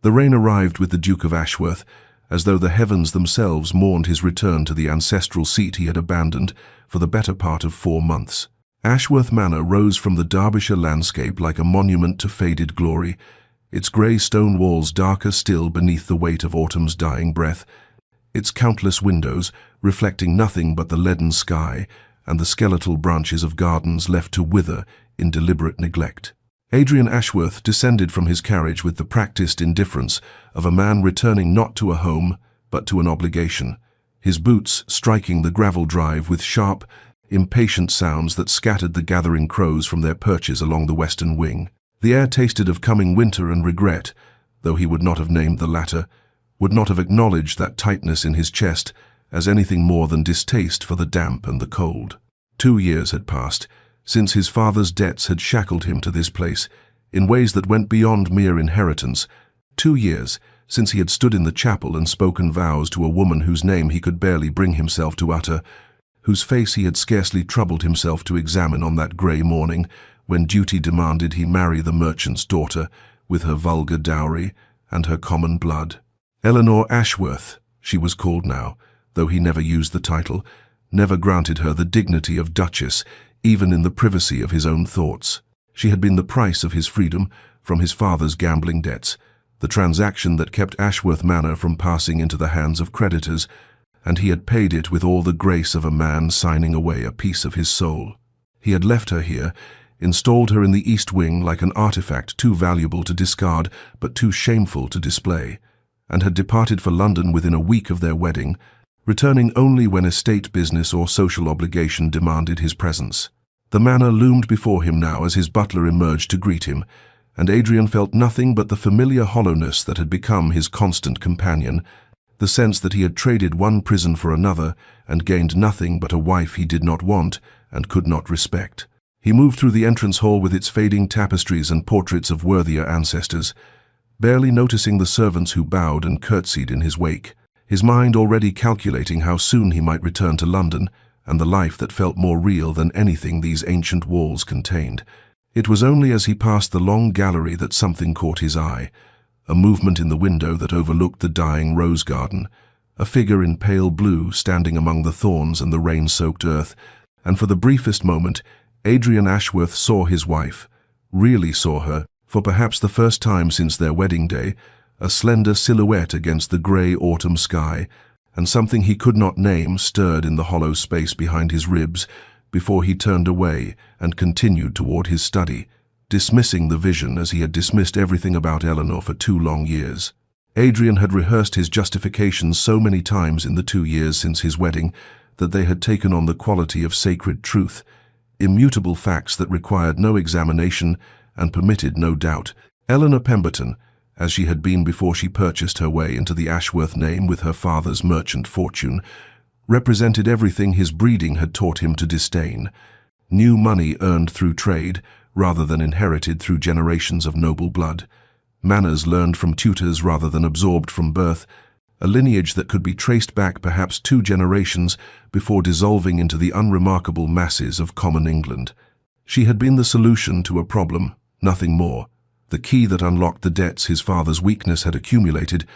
The rain arrived with the Duke of Ashworth, as though the heavens themselves mourned his return to the ancestral seat he had abandoned for the better part of 4 months. Ashworth Manor rose from the Derbyshire landscape like a monument to faded glory, its grey stone walls darker still beneath the weight of autumn's dying breath, its countless windows reflecting nothing but the leaden sky and the skeletal branches of gardens left to wither in deliberate neglect. Adrian Ashworth descended from his carriage with the practiced indifference of a man returning not to a home, but to an obligation, his boots striking the gravel drive with sharp, impatient sounds that scattered the gathering crows from their perches along the western wing. The air tasted of coming winter and regret, though he would not have named the latter, would not have acknowledged that tightness in his chest as anything more than distaste for the damp and the cold. 2 years had passed since his father's debts had shackled him to this place, in ways that went beyond mere inheritance. 2 years since he had stood in the chapel and spoken vows to a woman whose name he could barely bring himself to utter, whose face he had scarcely troubled himself to examine on that grey morning when duty demanded he marry the merchant's daughter with her vulgar dowry and her common blood. Eleanor Ashworth, she was called now, though he never used the title, never granted her the dignity of duchess, even in the privacy of his own thoughts. She had been the price of his freedom from his father's gambling debts, the transaction that kept Ashworth Manor from passing into the hands of creditors, and he had paid it with all the grace of a man signing away a piece of his soul. He had left her here, installed her in the East Wing like an artifact too valuable to discard but too shameful to display, and had departed for London within a week of their wedding, returning only when estate business or social obligation demanded his presence. The manor loomed before him now as his butler emerged to greet him, and Adrian felt nothing but the familiar hollowness that had become his constant companion, the sense that he had traded one prison for another and gained nothing but a wife he did not want and could not respect. He moved through the entrance hall with its fading tapestries and portraits of worthier ancestors, barely noticing the servants who bowed and curtsied in his wake, his mind already calculating how soon he might return to London and the life that felt more real than anything these ancient walls contained. It was only as he passed the long gallery that something caught his eye, a movement in the window that overlooked the dying rose garden, a figure in pale blue standing among the thorns and the rain-soaked earth, and for the briefest moment, Adrian Ashworth saw his wife, really saw her, for perhaps the first time since their wedding day, a slender silhouette against the grey autumn sky, and something he could not name stirred in the hollow space behind his ribs before he turned away and continued toward his study, dismissing the vision as he had dismissed everything about Eleanor for 2 long years. Adrian had rehearsed his justifications so many times in the 2 years since his wedding that they had taken on the quality of sacred truth, immutable facts that required no examination and permitted no doubt. Eleanor Pemberton, as she had been before she purchased her way into the Ashworth name with her father's merchant fortune, represented everything his breeding had taught him to disdain: new money earned through trade rather than inherited through generations of noble blood, manners learned from tutors rather than absorbed from birth, a lineage that could be traced back perhaps 2 generations before dissolving into the unremarkable masses of common England. She had been the solution to a problem, nothing more, the key that unlocked the debts his father's weakness had accumulated,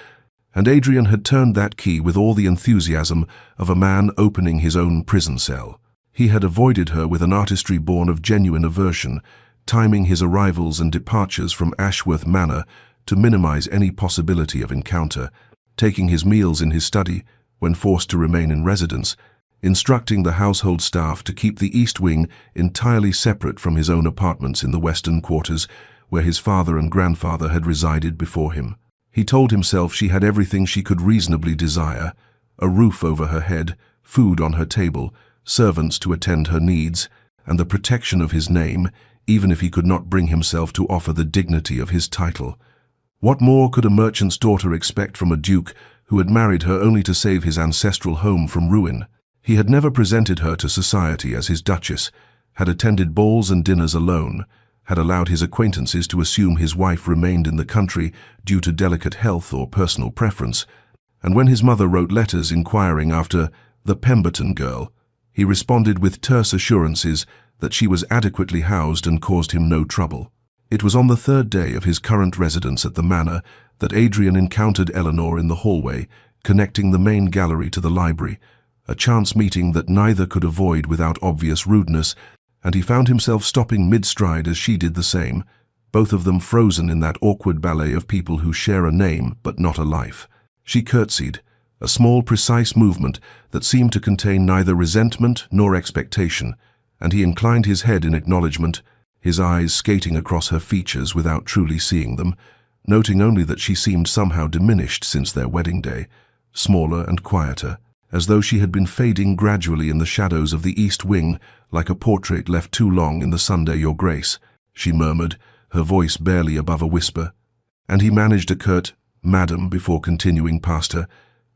and Adrian had turned that key with all the enthusiasm of a man opening his own prison cell. He had avoided her with an artistry born of genuine aversion, timing his arrivals and departures from Ashworth Manor to minimize any possibility of encounter, taking his meals in his study when forced to remain in residence, instructing the household staff to keep the East Wing entirely separate from his own apartments in the western quarters, where his father and grandfather had resided before him. He told himself she had everything she could reasonably desire: a roof over her head, food on her table, servants to attend her needs, and the protection of his name, even if he could not bring himself to offer the dignity of his title. What more could a merchant's daughter expect from a duke who had married her only to save his ancestral home from ruin? He had never presented her to society as his duchess, had attended balls and dinners alone, had allowed his acquaintances to assume his wife remained in the country due to delicate health or personal preference, and when his mother wrote letters inquiring after the Pemberton girl, he responded with terse assurances that she was adequately housed and caused him no trouble. It was on the 3rd day of his current residence at the manor that Adrian encountered Eleanor in the hallway, connecting the main gallery to the library, a chance meeting that neither could avoid without obvious rudeness, and he found himself stopping mid-stride as she did the same, both of them frozen in that awkward ballet of people who share a name but not a life. She curtsied, a small, precise movement that seemed to contain neither resentment nor expectation, and he inclined his head in acknowledgement, his eyes skating across her features without truly seeing them, noting only that she seemed somehow diminished since their wedding day, smaller and quieter, as though she had been fading gradually in the shadows of the east wing, like a portrait left too long in the Sunday, Your Grace, she murmured, her voice barely above a whisper, and he managed a curt, "Madam," before continuing past her,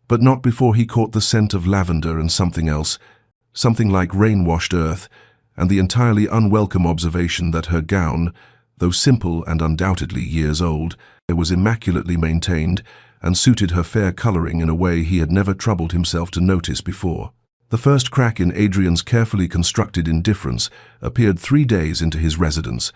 but not before he caught the scent of lavender and something else, something like rain-washed earth, and the entirely unwelcome observation that her gown, though simple and undoubtedly years old, was immaculately maintained and suited her fair coloring in a way he had never troubled himself to notice before. The first crack in Adrian's carefully constructed indifference appeared 3 days into his residence,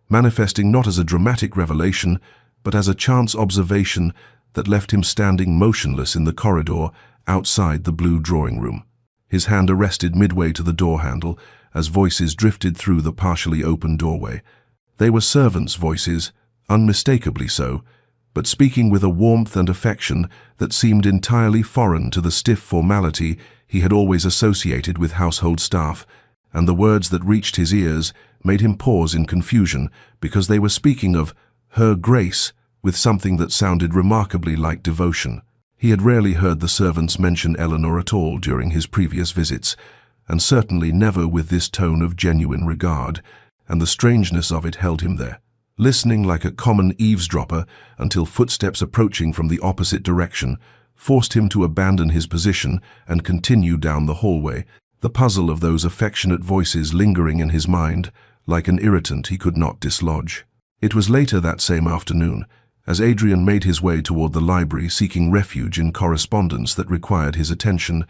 manifesting not as a dramatic revelation, but as a chance observation that left him standing motionless in the corridor outside the blue drawing room. His hand arrested midway to the door handle as voices drifted through the partially open doorway. They were servants' voices, unmistakably so, but speaking with a warmth and affection that seemed entirely foreign to the stiff formality he had always associated with household staff, and the words that reached his ears made him pause in confusion because they were speaking of Her Grace with something that sounded remarkably like devotion. He had rarely heard the servants mention Eleanor at all during his previous visits, and certainly never with this tone of genuine regard, and the strangeness of it held him there, listening like a common eavesdropper until footsteps approaching from the opposite direction forced him to abandon his position and continue down the hallway, the puzzle of those affectionate voices lingering in his mind like an irritant he could not dislodge. It was later that same afternoon, as Adrian made his way toward the library seeking refuge in correspondence that required his attention,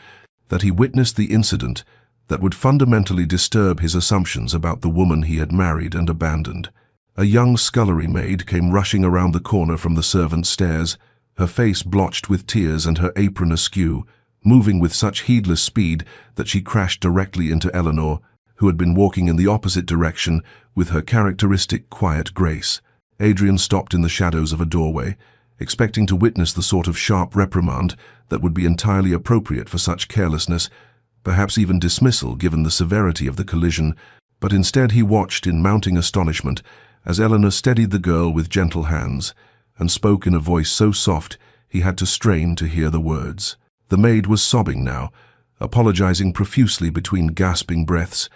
that he witnessed the incident that would fundamentally disturb his assumptions about the woman he had married and abandoned. A young scullery maid came rushing around the corner from the servants' stairs, her face blotched with tears and her apron askew, moving with such heedless speed that she crashed directly into Eleanor, who had been walking in the opposite direction with her characteristic quiet grace. Adrian stopped in the shadows of a doorway, expecting to witness the sort of sharp reprimand that would be entirely appropriate for such carelessness, perhaps even dismissal given the severity of the collision, but instead he watched in mounting astonishment as Eleanor steadied the girl with gentle hands and spoke in a voice so soft he had to strain to hear the words. The maid was sobbing now, apologizing profusely between gasping breaths,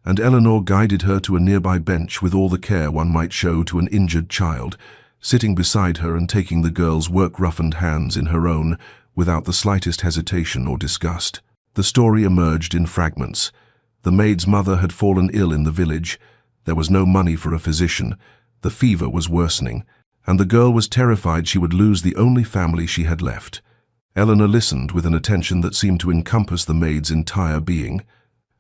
and Eleanor guided her to a nearby bench with all the care one might show to an injured child, sitting beside her and taking the girl's work-roughened hands in her own without the slightest hesitation or disgust. The story emerged in fragments. The maid's mother had fallen ill in the village. There was no money for a physician. The fever was worsening, and the girl was terrified she would lose the only family she had left. Eleanor listened with an attention that seemed to encompass the maid's entire being,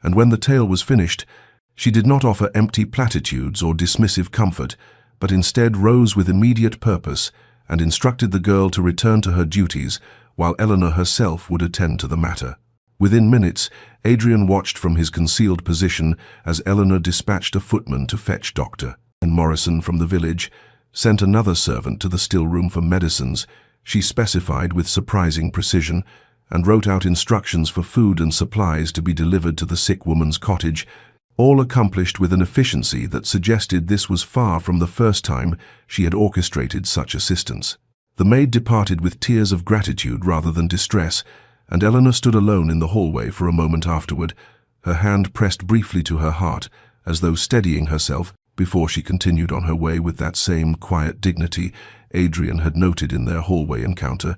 and when the tale was finished, she did not offer empty platitudes or dismissive comfort, but instead rose with immediate purpose and instructed the girl to return to her duties while Eleanor herself would attend to the matter. Within minutes, Adrian watched from his concealed position as Eleanor dispatched a footman to fetch Dr. Morrison from the village, sent another servant to the still room for medicines, she specified with surprising precision, and wrote out instructions for food and supplies to be delivered to the sick woman's cottage, all accomplished with an efficiency that suggested this was far from the first time she had orchestrated such assistance. The maid departed with tears of gratitude rather than distress, and Eleanor stood alone in the hallway for a moment afterward, her hand pressed briefly to her heart, as though steadying herself before she continued on her way with that same quiet dignity Adrian had noted in their hallway encounter,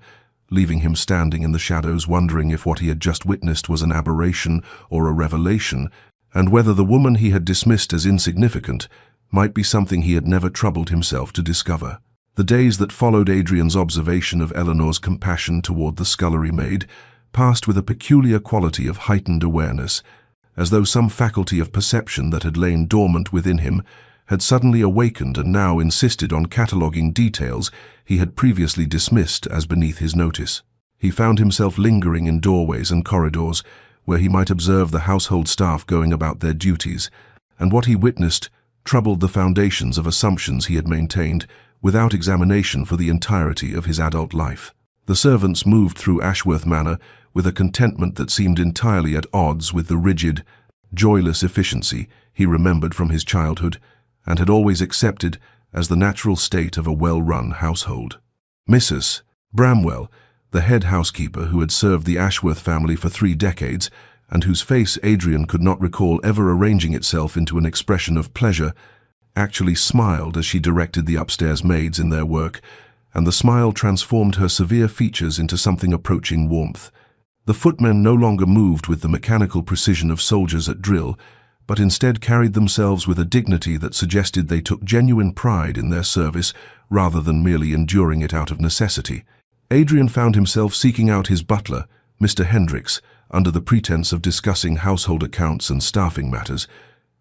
leaving him standing in the shadows wondering if what he had just witnessed was an aberration or a revelation, and whether the woman he had dismissed as insignificant might be something he had never troubled himself to discover. The days that followed Adrian's observation of Eleanor's compassion toward the scullery maid passed with a peculiar quality of heightened awareness, as though some faculty of perception that had lain dormant within him had suddenly awakened and now insisted on cataloguing details he had previously dismissed as beneath his notice. He found himself lingering in doorways and corridors where he might observe the household staff going about their duties, and what he witnessed troubled the foundations of assumptions he had maintained without examination for the entirety of his adult life. The servants moved through Ashworth Manor with a contentment that seemed entirely at odds with the rigid, joyless efficiency he remembered from his childhood and had always accepted as the natural state of a well-run household. Mrs. Bramwell, the head housekeeper who had served the Ashworth family for 3 decades and whose face Adrian could not recall ever arranging itself into an expression of pleasure, actually smiled as she directed the upstairs maids in their work, and the smile transformed her severe features into something approaching warmth. The footmen no longer moved with the mechanical precision of soldiers at drill, but instead carried themselves with a dignity that suggested they took genuine pride in their service rather than merely enduring it out of necessity. Adrian found himself seeking out his butler, Mr. Hendricks, under the pretense of discussing household accounts and staffing matters,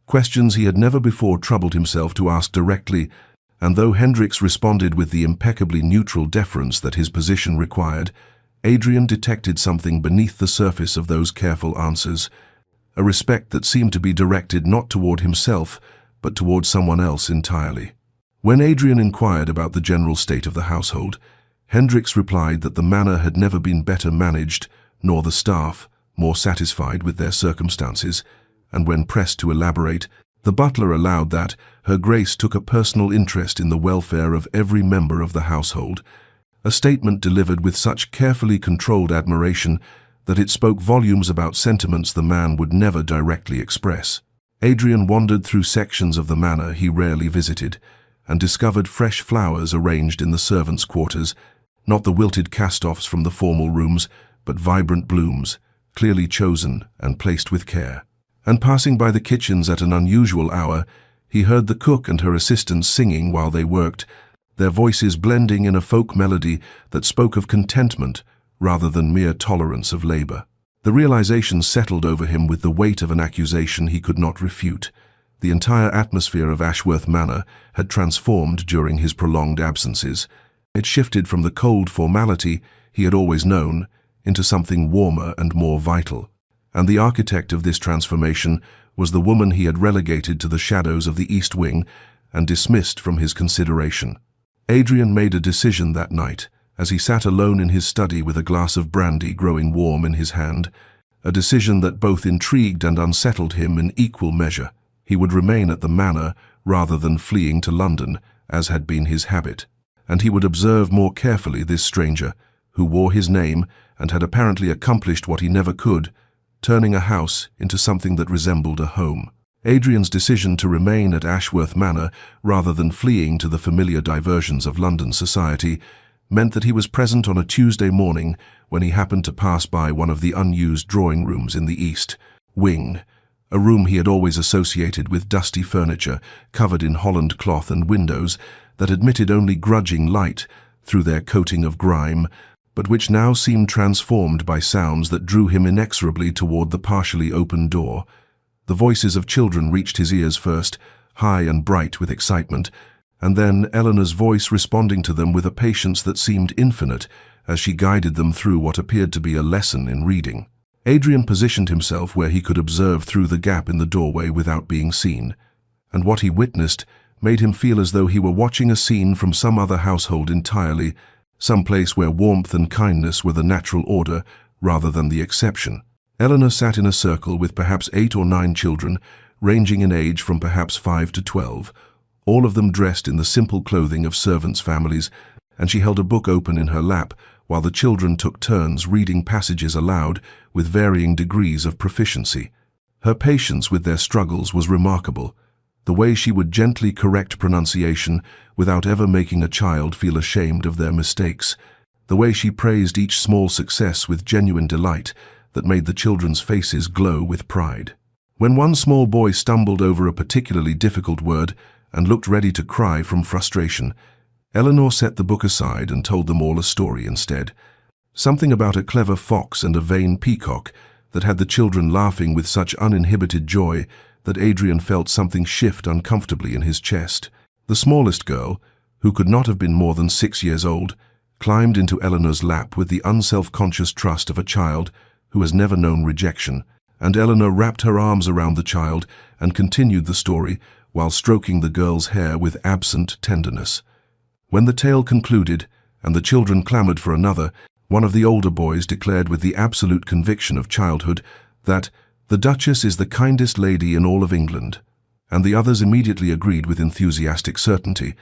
questions he had never before troubled himself to ask directly, and though Hendricks responded with the impeccably neutral deference that his position required, Adrian detected something beneath the surface of those careful answers, a respect that seemed to be directed not toward himself, but toward someone else entirely. When Adrian inquired about the general state of the household, Hendricks replied that the manor had never been better managed, nor the staff more satisfied with their circumstances, and when pressed to elaborate, the butler allowed that Her Grace took a personal interest in the welfare of every member of the household, a statement delivered with such carefully controlled admiration that it spoke volumes about sentiments the man would never directly express. Adrian wandered through sections of the manor he rarely visited, and discovered fresh flowers arranged in the servants' quarters, not the wilted cast-offs from the formal rooms, but vibrant blooms, clearly chosen and placed with care. And passing by the kitchens at an unusual hour, he heard the cook and her assistants singing while they worked, their voices blending in a folk melody that spoke of contentment rather than mere tolerance of labor. The realization settled over him with the weight of an accusation he could not refute. The entire atmosphere of Ashworth Manor had transformed during his prolonged absences. It shifted from the cold formality he had always known into something warmer and more vital. And the architect of this transformation was the woman he had relegated to the shadows of the East Wing and dismissed from his consideration. Adrian made a decision that night, as he sat alone in his study with a glass of brandy growing warm in his hand, a decision that both intrigued and unsettled him in equal measure. He would remain at the manor rather than fleeing to London, as had been his habit, and he would observe more carefully this stranger, who wore his name and had apparently accomplished what he never could, turning a house into something that resembled a home. Adrian's decision to remain at Ashworth Manor rather than fleeing to the familiar diversions of London society meant that he was present on a Tuesday morning when he happened to pass by one of the unused drawing rooms in the East Wing, a room he had always associated with dusty furniture covered in Holland cloth and windows that admitted only grudging light through their coating of grime, but which now seemed transformed by sounds that drew him inexorably toward the partially open door. The voices of children reached his ears first, high and bright with excitement, and then Eleanor's voice responding to them with a patience that seemed infinite as she guided them through what appeared to be a lesson in reading. Adrian positioned himself where he could observe through the gap in the doorway without being seen, and what he witnessed made him feel as though he were watching a scene from some other household entirely, some place where warmth and kindness were the natural order rather than the exception. Eleanor sat in a circle with perhaps 8 or 9 children, ranging in age from perhaps 5 to 12, all of them dressed in the simple clothing of servants' families, and she held a book open in her lap while the children took turns reading passages aloud with varying degrees of proficiency. Her patience with their struggles was remarkable, the way she would gently correct pronunciation without ever making a child feel ashamed of their mistakes, the way she praised each small success with genuine delight that made the children's faces glow with pride. When one small boy stumbled over a particularly difficult word and looked ready to cry from frustration, Eleanor set the book aside and told them all a story instead, something about a clever fox and a vain peacock that had the children laughing with such uninhibited joy that Adrian felt something shift uncomfortably in his chest. The smallest girl, who could not have been more than 6 years old, climbed into Eleanor's lap with the unself-conscious trust of a child who has never known rejection, and Eleanor wrapped her arms around the child and continued the story while stroking the girl's hair with absent tenderness. When the tale concluded and the children clamored for another, one of the older boys declared with the absolute conviction of childhood that "the Duchess is the kindest lady in all of England," and the others immediately agreed with enthusiastic certainty,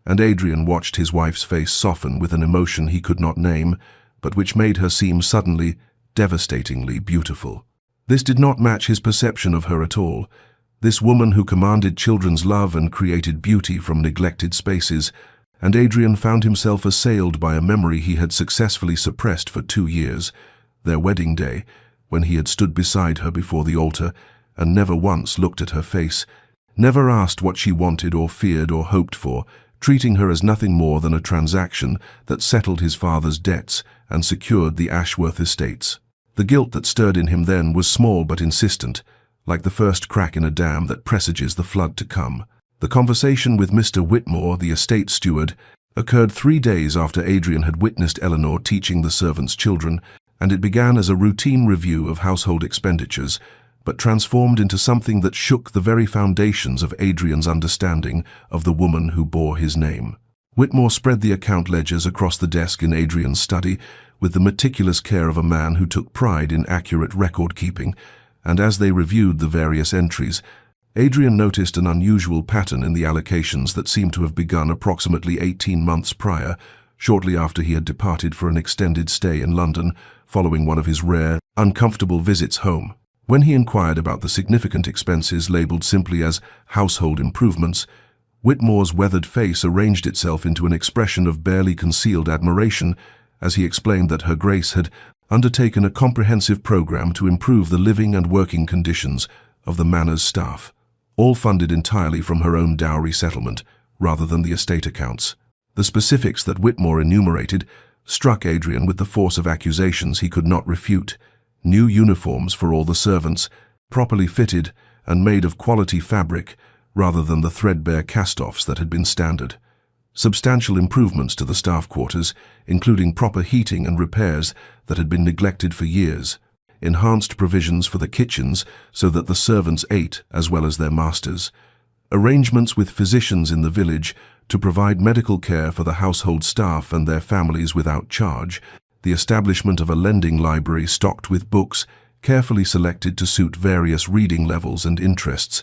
and Adrian watched his wife's face soften with an emotion he could not name, but which made her seem suddenly, devastatingly beautiful. This did not match his perception of her at all. This woman who commanded children's love and created beauty from neglected spaces, and Adrian found himself assailed by a memory he had successfully suppressed for 2 years, their wedding day, when he had stood beside her before the altar and never once looked at her face, never asked what she wanted or feared or hoped for, treating her as nothing more than a transaction that settled his father's debts and secured the Ashworth estates. The guilt that stirred in him then was small but insistent, like the first crack in a dam that presages the flood to come. The conversation with Mr. Whitmore, the estate steward, occurred 3 days after Adrian had witnessed Eleanor teaching the servants' children, and it began as a routine review of household expenditures, but transformed into something that shook the very foundations of Adrian's understanding of the woman who bore his name. Whitmore spread the account ledgers across the desk in Adrian's study with the meticulous care of a man who took pride in accurate record-keeping, and as they reviewed the various entries, Adrian noticed an unusual pattern in the allocations that seemed to have begun approximately 18 months prior, shortly after he had departed for an extended stay in London following one of his rare, uncomfortable visits home. When he inquired about the significant expenses labelled simply as household improvements, Whitmore's weathered face arranged itself into an expression of barely concealed admiration as he explained that Her Grace had undertaken a comprehensive program to improve the living and working conditions of the manor's staff, all funded entirely from her own dowry settlement rather than the estate accounts. The specifics that Whitmore enumerated struck Adrian with the force of accusations he could not refute. New uniforms for all the servants, properly fitted and made of quality fabric rather than the threadbare cast-offs that had been standard. Substantial improvements to the staff quarters, including proper heating and repairs that had been neglected for years. Enhanced provisions for the kitchens so that the servants ate as well as their masters. Arrangements with physicians in the village to provide medical care for the household staff and their families without charge. The establishment of a lending library stocked with books carefully selected to suit various reading levels and interests,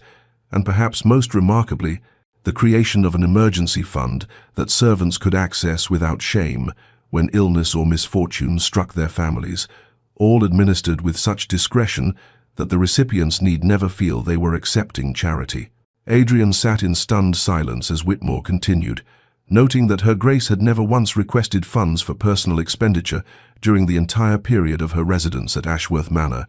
and perhaps most remarkably, the creation of an emergency fund that servants could access without shame when illness or misfortune struck their families, all administered with such discretion that the recipients need never feel they were accepting charity. Adrian sat in stunned silence as Whitmore continued, noting that Her Grace had never once requested funds for personal expenditure during the entire period of her residence at Ashworth Manor,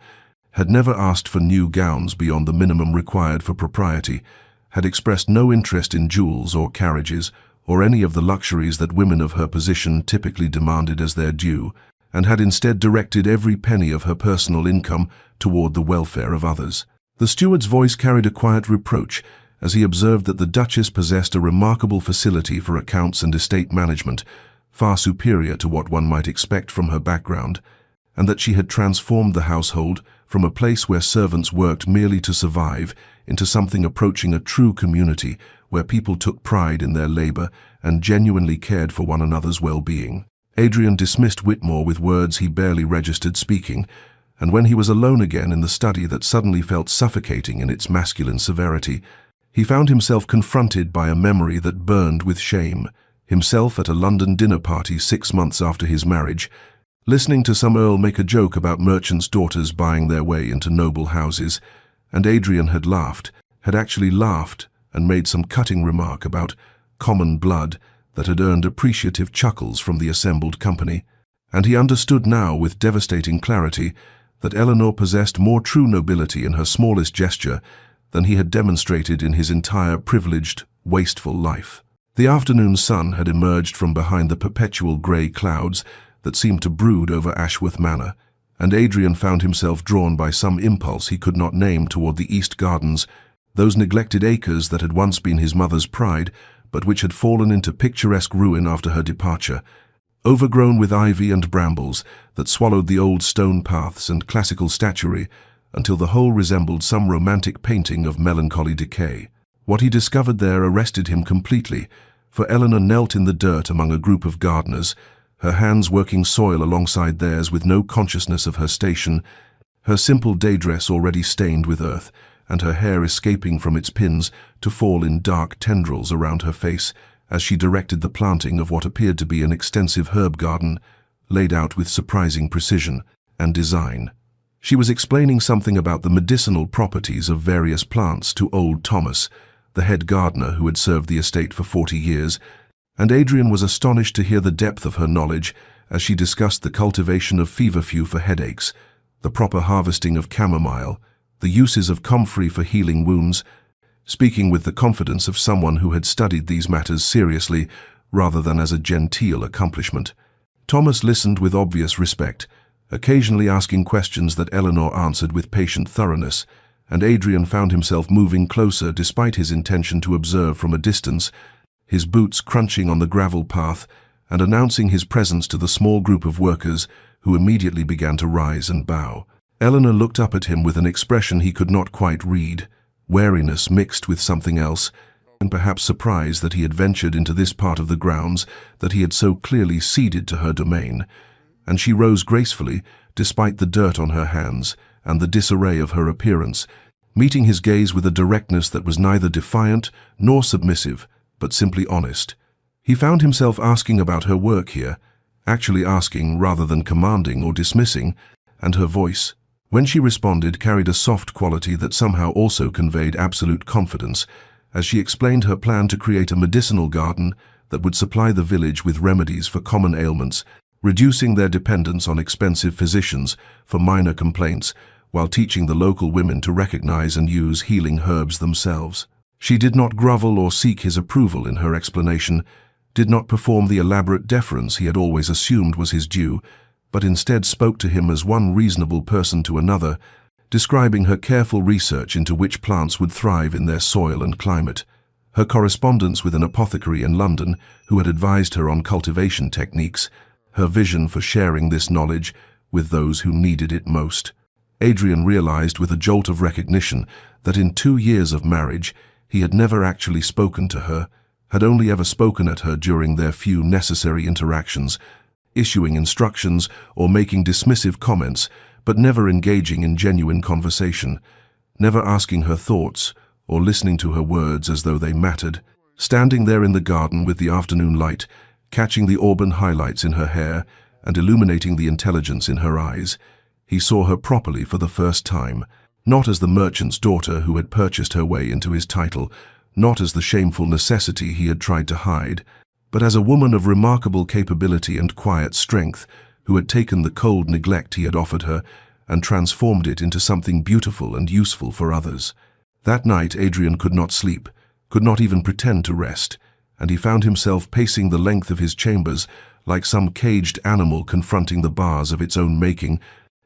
had never asked for new gowns beyond the minimum required for propriety, had expressed no interest in jewels or carriages or any of the luxuries that women of her position typically demanded as their due, and had instead directed every penny of her personal income toward the welfare of others. The steward's voice carried a quiet reproach as he observed that the Duchess possessed a remarkable facility for accounts and estate management, far superior to what one might expect from her background, and that she had transformed the household from a place where servants worked merely to survive into something approaching a true community where people took pride in their labor and genuinely cared for one another's well-being. Adrian dismissed Whitmore with words he barely registered speaking, and when he was alone again in the study that suddenly felt suffocating in its masculine severity, he found himself confronted by a memory that burned with shame. Himself at a London dinner party 6 months after his marriage, listening to some earl make a joke about merchants' daughters buying their way into noble houses, and Adrian had actually laughed and made some cutting remark about common blood that had earned appreciative chuckles from the assembled company, and he understood now with devastating clarity that Eleanor possessed more true nobility in her smallest gesture than he had demonstrated in his entire privileged, wasteful life. The afternoon sun had emerged from behind the perpetual grey clouds that seemed to brood over Ashworth Manor, and Adrian found himself drawn by some impulse he could not name toward the East Gardens, those neglected acres that had once been his mother's pride, but which had fallen into picturesque ruin after her departure, overgrown with ivy and brambles that swallowed the old stone paths and classical statuary until the whole resembled some romantic painting of melancholy decay. What he discovered there arrested him completely, for Eleanor knelt in the dirt among a group of gardeners, her hands working soil alongside theirs with no consciousness of her station, her simple day dress already stained with earth, and her hair escaping from its pins to fall in dark tendrils around her face as she directed the planting of what appeared to be an extensive herb garden, laid out with surprising precision and design. She was explaining something about the medicinal properties of various plants to old Thomas, the head gardener who had served the estate for 40 years, and Adrian was astonished to hear the depth of her knowledge as she discussed the cultivation of feverfew for headaches, the proper harvesting of chamomile, the uses of comfrey for healing wounds, speaking with the confidence of someone who had studied these matters seriously rather than as a genteel accomplishment. Thomas listened with obvious respect, occasionally asking questions that Eleanor answered with patient thoroughness, and Adrian found himself moving closer despite his intention to observe from a distance, his boots crunching on the gravel path and announcing his presence to the small group of workers who immediately began to rise and bow. Eleanor looked up at him with an expression he could not quite read, wariness mixed with something else, and perhaps surprise that he had ventured into this part of the grounds that he had so clearly ceded to her domain, and she rose gracefully, despite the dirt on her hands and the disarray of her appearance, meeting his gaze with a directness that was neither defiant nor submissive, but simply honest. He found himself asking about her work here, actually asking rather than commanding or dismissing, and her voice, when she responded, carried a soft quality that somehow also conveyed absolute confidence, as she explained her plan to create a medicinal garden that would supply the village with remedies for common ailments, reducing their dependence on expensive physicians for minor complaints, while teaching the local women to recognize and use healing herbs themselves. She did not grovel or seek his approval in her explanation, did not perform the elaborate deference he had always assumed was his due, but instead spoke to him as one reasonable person to another, describing her careful research into which plants would thrive in their soil and climate, her correspondence with an apothecary in London who had advised her on cultivation techniques, her vision for sharing this knowledge with those who needed it most. Adrian realized with a jolt of recognition that in 2 years of marriage he had never actually spoken to her, had only ever spoken at her during their few necessary interactions, issuing instructions or making dismissive comments, but never engaging in genuine conversation, never asking her thoughts or listening to her words as though they mattered. Standing there in the garden with the afternoon light, catching the auburn highlights in her hair and illuminating the intelligence in her eyes, he saw her properly for the first time, not as the merchant's daughter who had purchased her way into his title, not as the shameful necessity he had tried to hide, but as a woman of remarkable capability and quiet strength who had taken the cold neglect he had offered her and transformed it into something beautiful and useful for others. That night Adrian could not sleep, could not even pretend to rest, and he found himself pacing the length of his chambers like some caged animal confronting the bars of its own making,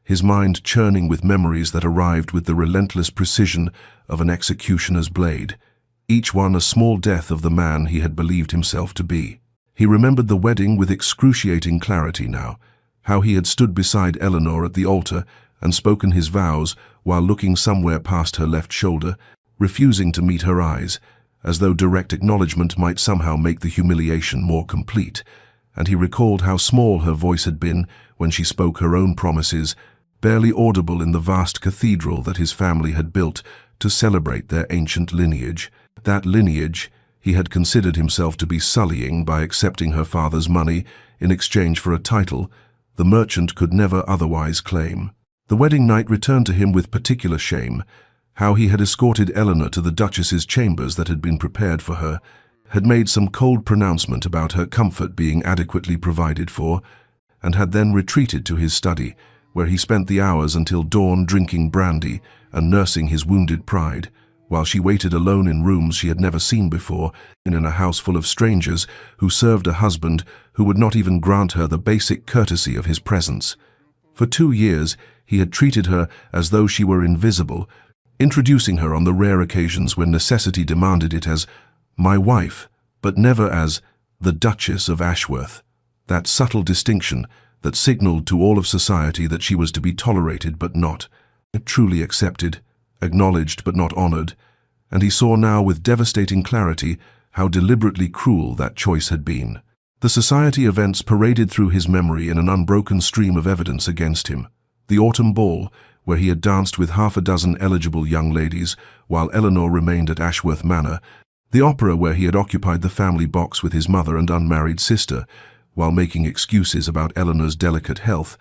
his mind churning with memories that arrived with the relentless precision of an executioner's blade, each one a small death of the man he had believed himself to be. He remembered the wedding with excruciating clarity now, how he had stood beside Eleanor at the altar and spoken his vows while looking somewhere past her left shoulder, refusing to meet her eyes, as though direct acknowledgement might somehow make the humiliation more complete, and he recalled how small her voice had been when she spoke her own promises, barely audible in the vast cathedral that his family had built to celebrate their ancient lineage. That lineage he had considered himself to be sullying by accepting her father's money in exchange for a title the merchant could never otherwise claim. The wedding night returned to him with particular shame, how he had escorted Eleanor to the Duchess's chambers that had been prepared for her, had made some cold pronouncement about her comfort being adequately provided for, and had then retreated to his study, where he spent the hours until dawn drinking brandy and nursing his wounded pride, while she waited alone in rooms she had never seen before, in a house full of strangers who served a husband who would not even grant her the basic courtesy of his presence. For 2 years he had treated her as though she were invisible, introducing her on the rare occasions when necessity demanded it as "my wife," but never as the Duchess of Ashworth. That subtle distinction that signaled to all of society that she was to be tolerated but not truly accepted, acknowledged but not honored, and he saw now with devastating clarity how deliberately cruel that choice had been. The society events paraded through his memory in an unbroken stream of evidence against him. The autumn ball, where he had danced with half a dozen eligible young ladies while Eleanor remained at Ashworth Manor, the opera where he had occupied the family box with his mother and unmarried sister, while making excuses about Eleanor's delicate health,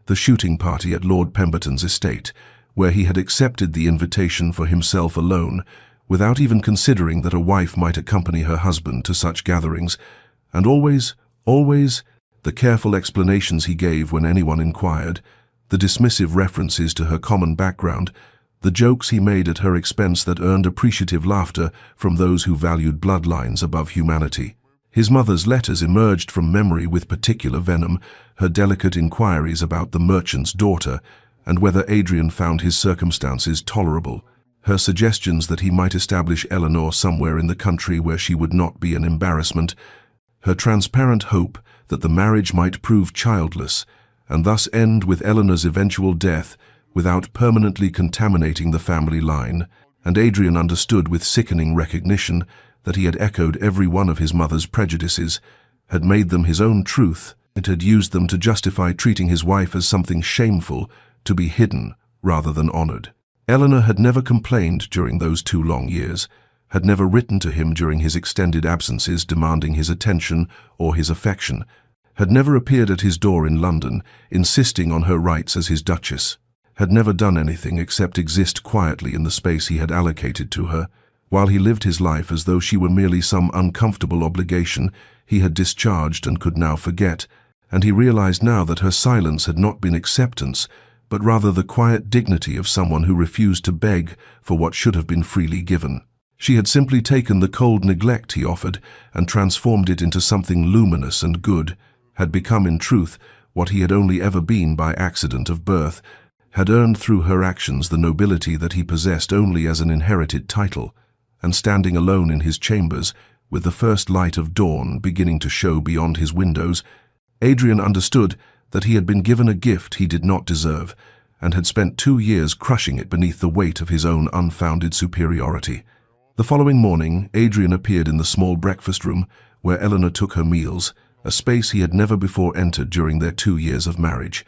the shooting party at Lord Pemberton's estate, where he had accepted the invitation for himself alone, without even considering that a wife might accompany her husband to such gatherings, and always, the careful explanations he gave when anyone inquired, the dismissive references to her common background, the jokes he made at her expense that earned appreciative laughter from those who valued bloodlines above humanity. His mother's letters emerged from memory with particular venom, her delicate inquiries about the merchant's daughter, and whether Adrian found his circumstances tolerable, her suggestions that he might establish Eleanor somewhere in the country where she would not be an embarrassment, her transparent hope that the marriage might prove childless, and thus end with Eleanor's eventual death without permanently contaminating the family line, and Adrian understood with sickening recognition that he had echoed every one of his mother's prejudices, had made them his own truth, and had used them to justify treating his wife as something shameful, to be hidden rather than honored. Eleanor had never complained during those 2 long years, had never written to him during his extended absences demanding his attention or his affection, had never appeared at his door in London, insisting on her rights as his duchess, had never done anything except exist quietly in the space he had allocated to her, while he lived his life as though she were merely some uncomfortable obligation he had discharged and could now forget, and he realized now that her silence had not been acceptance, but rather the quiet dignity of someone who refused to beg for what should have been freely given. She had simply taken the cold neglect he offered and transformed it into something luminous and good, had become in truth what he had only ever been by accident of birth, had earned through her actions the nobility that he possessed only as an inherited title, and standing alone in his chambers, with the first light of dawn beginning to show beyond his windows, Adrian understood that he had been given a gift he did not deserve, and had spent 2 years crushing it beneath the weight of his own unfounded superiority. The following morning, Adrian appeared in the small breakfast room where Eleanor took her meals, a space he had never before entered during their 2 years of marriage,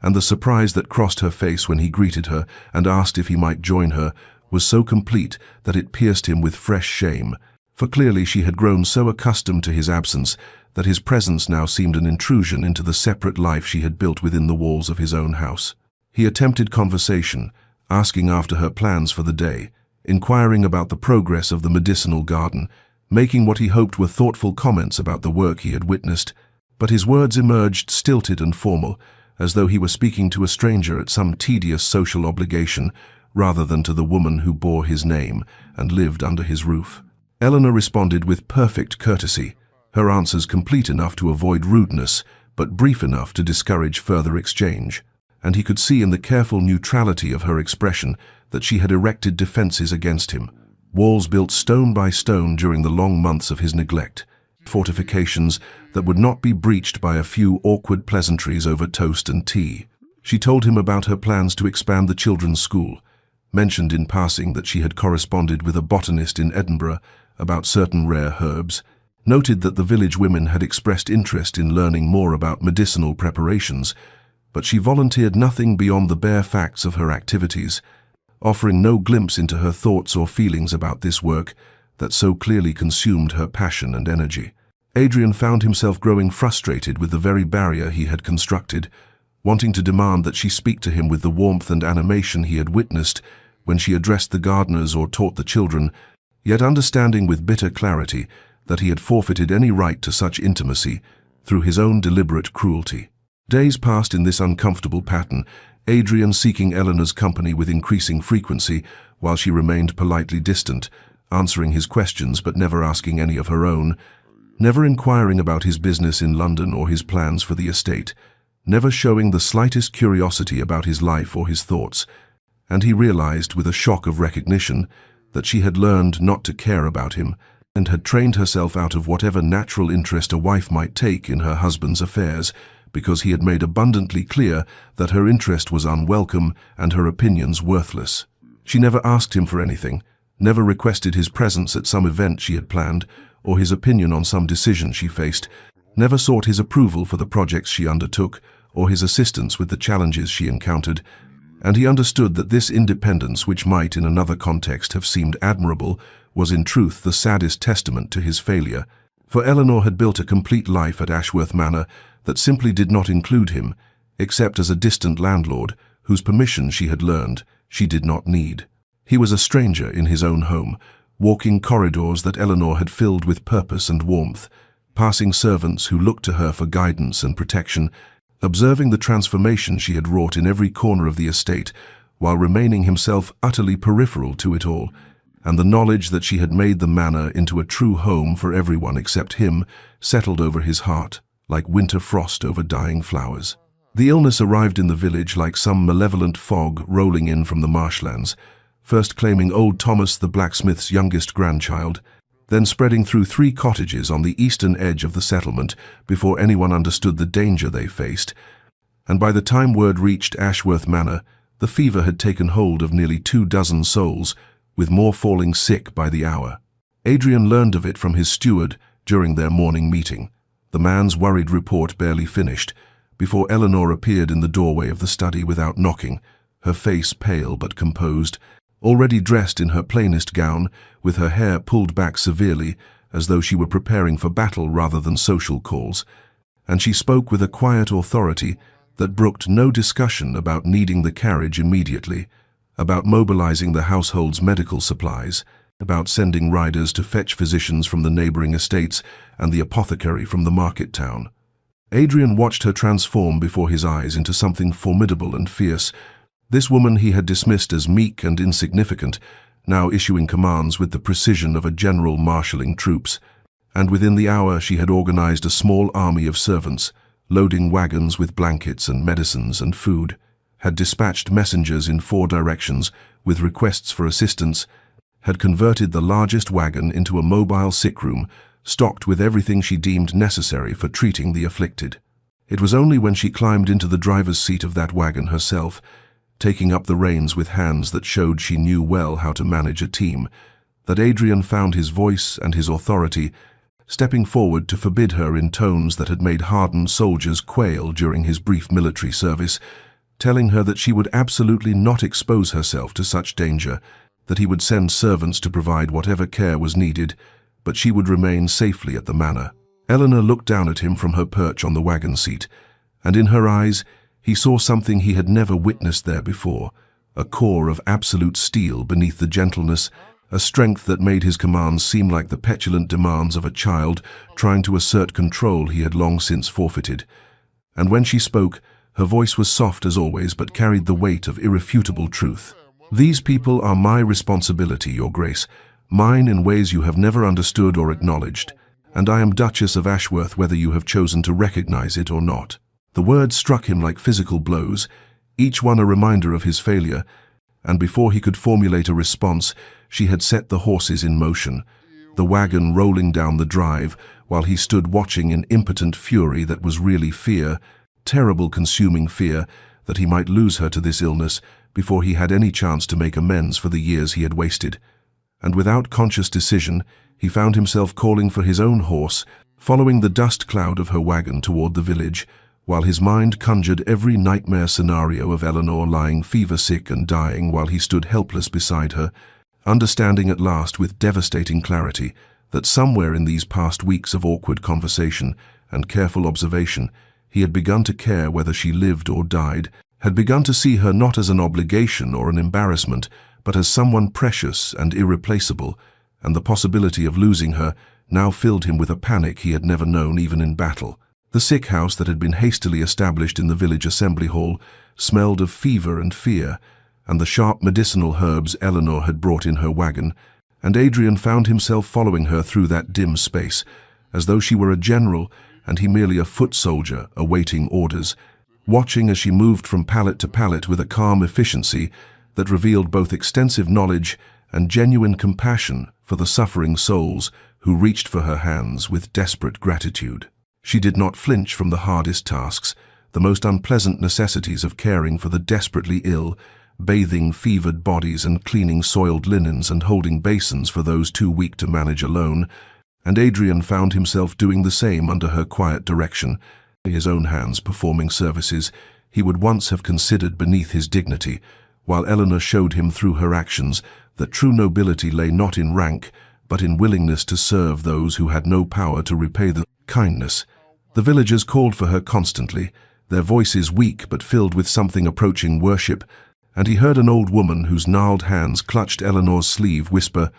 and the surprise that crossed her face when he greeted her and asked if he might join her was so complete that it pierced him with fresh shame, for clearly she had grown so accustomed to his absence that his presence now seemed an intrusion into the separate life she had built within the walls of his own house. He attempted conversation, asking after her plans for the day, inquiring about the progress of the medicinal garden, making what he hoped were thoughtful comments about the work he had witnessed, but his words emerged stilted and formal, as though he were speaking to a stranger at some tedious social obligation, rather than to the woman who bore his name and lived under his roof. Eleanor responded with perfect courtesy, her answers complete enough to avoid rudeness, but brief enough to discourage further exchange, and he could see in the careful neutrality of her expression that she had erected defenses against him, walls built stone by stone during the long months of his neglect, fortifications that would not be breached by a few awkward pleasantries over toast and tea. She told him about her plans to expand the children's school, mentioned in passing that she had corresponded with a botanist in Edinburgh about certain rare herbs, noted that the village women had expressed interest in learning more about medicinal preparations, but she volunteered nothing beyond the bare facts of her activities, offering no glimpse into her thoughts or feelings about this work that so clearly consumed her passion and energy. Adrian found himself growing frustrated with the very barrier he had constructed, wanting to demand that she speak to him with the warmth and animation he had witnessed when she addressed the gardeners or taught the children, yet understanding with bitter clarity that he had forfeited any right to such intimacy through his own deliberate cruelty. Days passed in this uncomfortable pattern, Adrian seeking Eleanor's company with increasing frequency, while she remained politely distant, answering his questions but never asking any of her own, never inquiring about his business in London or his plans for the estate, never showing the slightest curiosity about his life or his thoughts, and he realized with a shock of recognition that she had learned not to care about him and had trained herself out of whatever natural interest a wife might take in her husband's affairs, because he had made abundantly clear that her interest was unwelcome and her opinions worthless. She never asked him for anything, never requested his presence at some event she had planned, or his opinion on some decision she faced, never sought his approval for the projects she undertook, or his assistance with the challenges she encountered, and he understood that this independence, which might in another context have seemed admirable, was in truth the saddest testament to his failure. For Eleanor had built a complete life at Ashworth Manor that simply did not include him, except as a distant landlord whose permission she had learned she did not need. He was a stranger in his own home, walking corridors that Eleanor had filled with purpose and warmth, passing servants who looked to her for guidance and protection, observing the transformation she had wrought in every corner of the estate, while remaining himself utterly peripheral to it all, and the knowledge that she had made the manor into a true home for everyone except him settled over his heart, like winter frost over dying flowers. The illness arrived in the village like some malevolent fog rolling in from the marshlands, first claiming old Thomas the blacksmith's youngest grandchild, then spreading through 3 cottages on the eastern edge of the settlement before anyone understood the danger they faced, and by the time word reached Ashworth Manor, the fever had taken hold of nearly 24 souls, with more falling sick by the hour. Adrian learned of it from his steward during their morning meeting, the man's worried report barely finished, before Eleanor appeared in the doorway of the study without knocking, her face pale but composed, already dressed in her plainest gown, with her hair pulled back severely, as though she were preparing for battle rather than social calls, and she spoke with a quiet authority that brooked no discussion about needing the carriage immediately, about mobilizing the household's medical supplies, about sending riders to fetch physicians from the neighboring estates and the apothecary from the market town. Adrian watched her transform before his eyes into something formidable and fierce. This woman he had dismissed as meek and insignificant, now issuing commands with the precision of a general marshalling troops, and within the hour she had organized a small army of servants, loading wagons with blankets and medicines and food, had dispatched messengers in 4 directions with requests for assistance, had converted the largest wagon into a mobile sick room, stocked with everything she deemed necessary for treating the afflicted. It was only when she climbed into the driver's seat of that wagon herself, taking up the reins with hands that showed she knew well how to manage a team, that Adrian found his voice and his authority, stepping forward to forbid her in tones that had made hardened soldiers quail during his brief military service, telling her that she would absolutely not expose herself to such danger, that he would send servants to provide whatever care was needed, but she would remain safely at the manor. Eleanor looked down at him from her perch on the wagon seat, and in her eyes he saw something he had never witnessed there before, a core of absolute steel beneath the gentleness, a strength that made his commands seem like the petulant demands of a child trying to assert control he had long since forfeited. And when she spoke, her voice was soft as always, but carried the weight of irrefutable truth. "These people are my responsibility, Your Grace, mine in ways you have never understood or acknowledged, and I am Duchess of Ashworth whether you have chosen to recognize it or not." The words struck him like physical blows, each one a reminder of his failure, and before he could formulate a response, she had set the horses in motion, the wagon rolling down the drive, while he stood watching in impotent fury that was really fear, terrible consuming fear that he might lose her to this illness before he had any chance to make amends for the years he had wasted. And without conscious decision, he found himself calling for his own horse, following the dust cloud of her wagon toward the village, while his mind conjured every nightmare scenario of Eleanor lying fever-sick and dying while he stood helpless beside her, understanding at last with devastating clarity that somewhere in these past weeks of awkward conversation and careful observation he had begun to care whether she lived or died, had begun to see her not as an obligation or an embarrassment, but as someone precious and irreplaceable, and the possibility of losing her now filled him with a panic he had never known even in battle. The sick house that had been hastily established in the village assembly hall smelled of fever and fear, and the sharp medicinal herbs Eleanor had brought in her wagon, and Adrian found himself following her through that dim space, as though she were a general and he merely a foot soldier awaiting orders, watching as she moved from pallet to pallet with a calm efficiency that revealed both extensive knowledge and genuine compassion for the suffering souls who reached for her hands with desperate gratitude. She did not flinch from the hardest tasks, the most unpleasant necessities of caring for the desperately ill, bathing fevered bodies and cleaning soiled linens and holding basins for those too weak to manage alone, and Adrian found himself doing the same under her quiet direction, his own hands performing services he would once have considered beneath his dignity, while Eleanor showed him through her actions that true nobility lay not in rank, but in willingness to serve those who had no power to repay the kindness. The villagers called for her constantly, their voices weak but filled with something approaching worship, and he heard an old woman whose gnarled hands clutched Eleanor's sleeve whisper,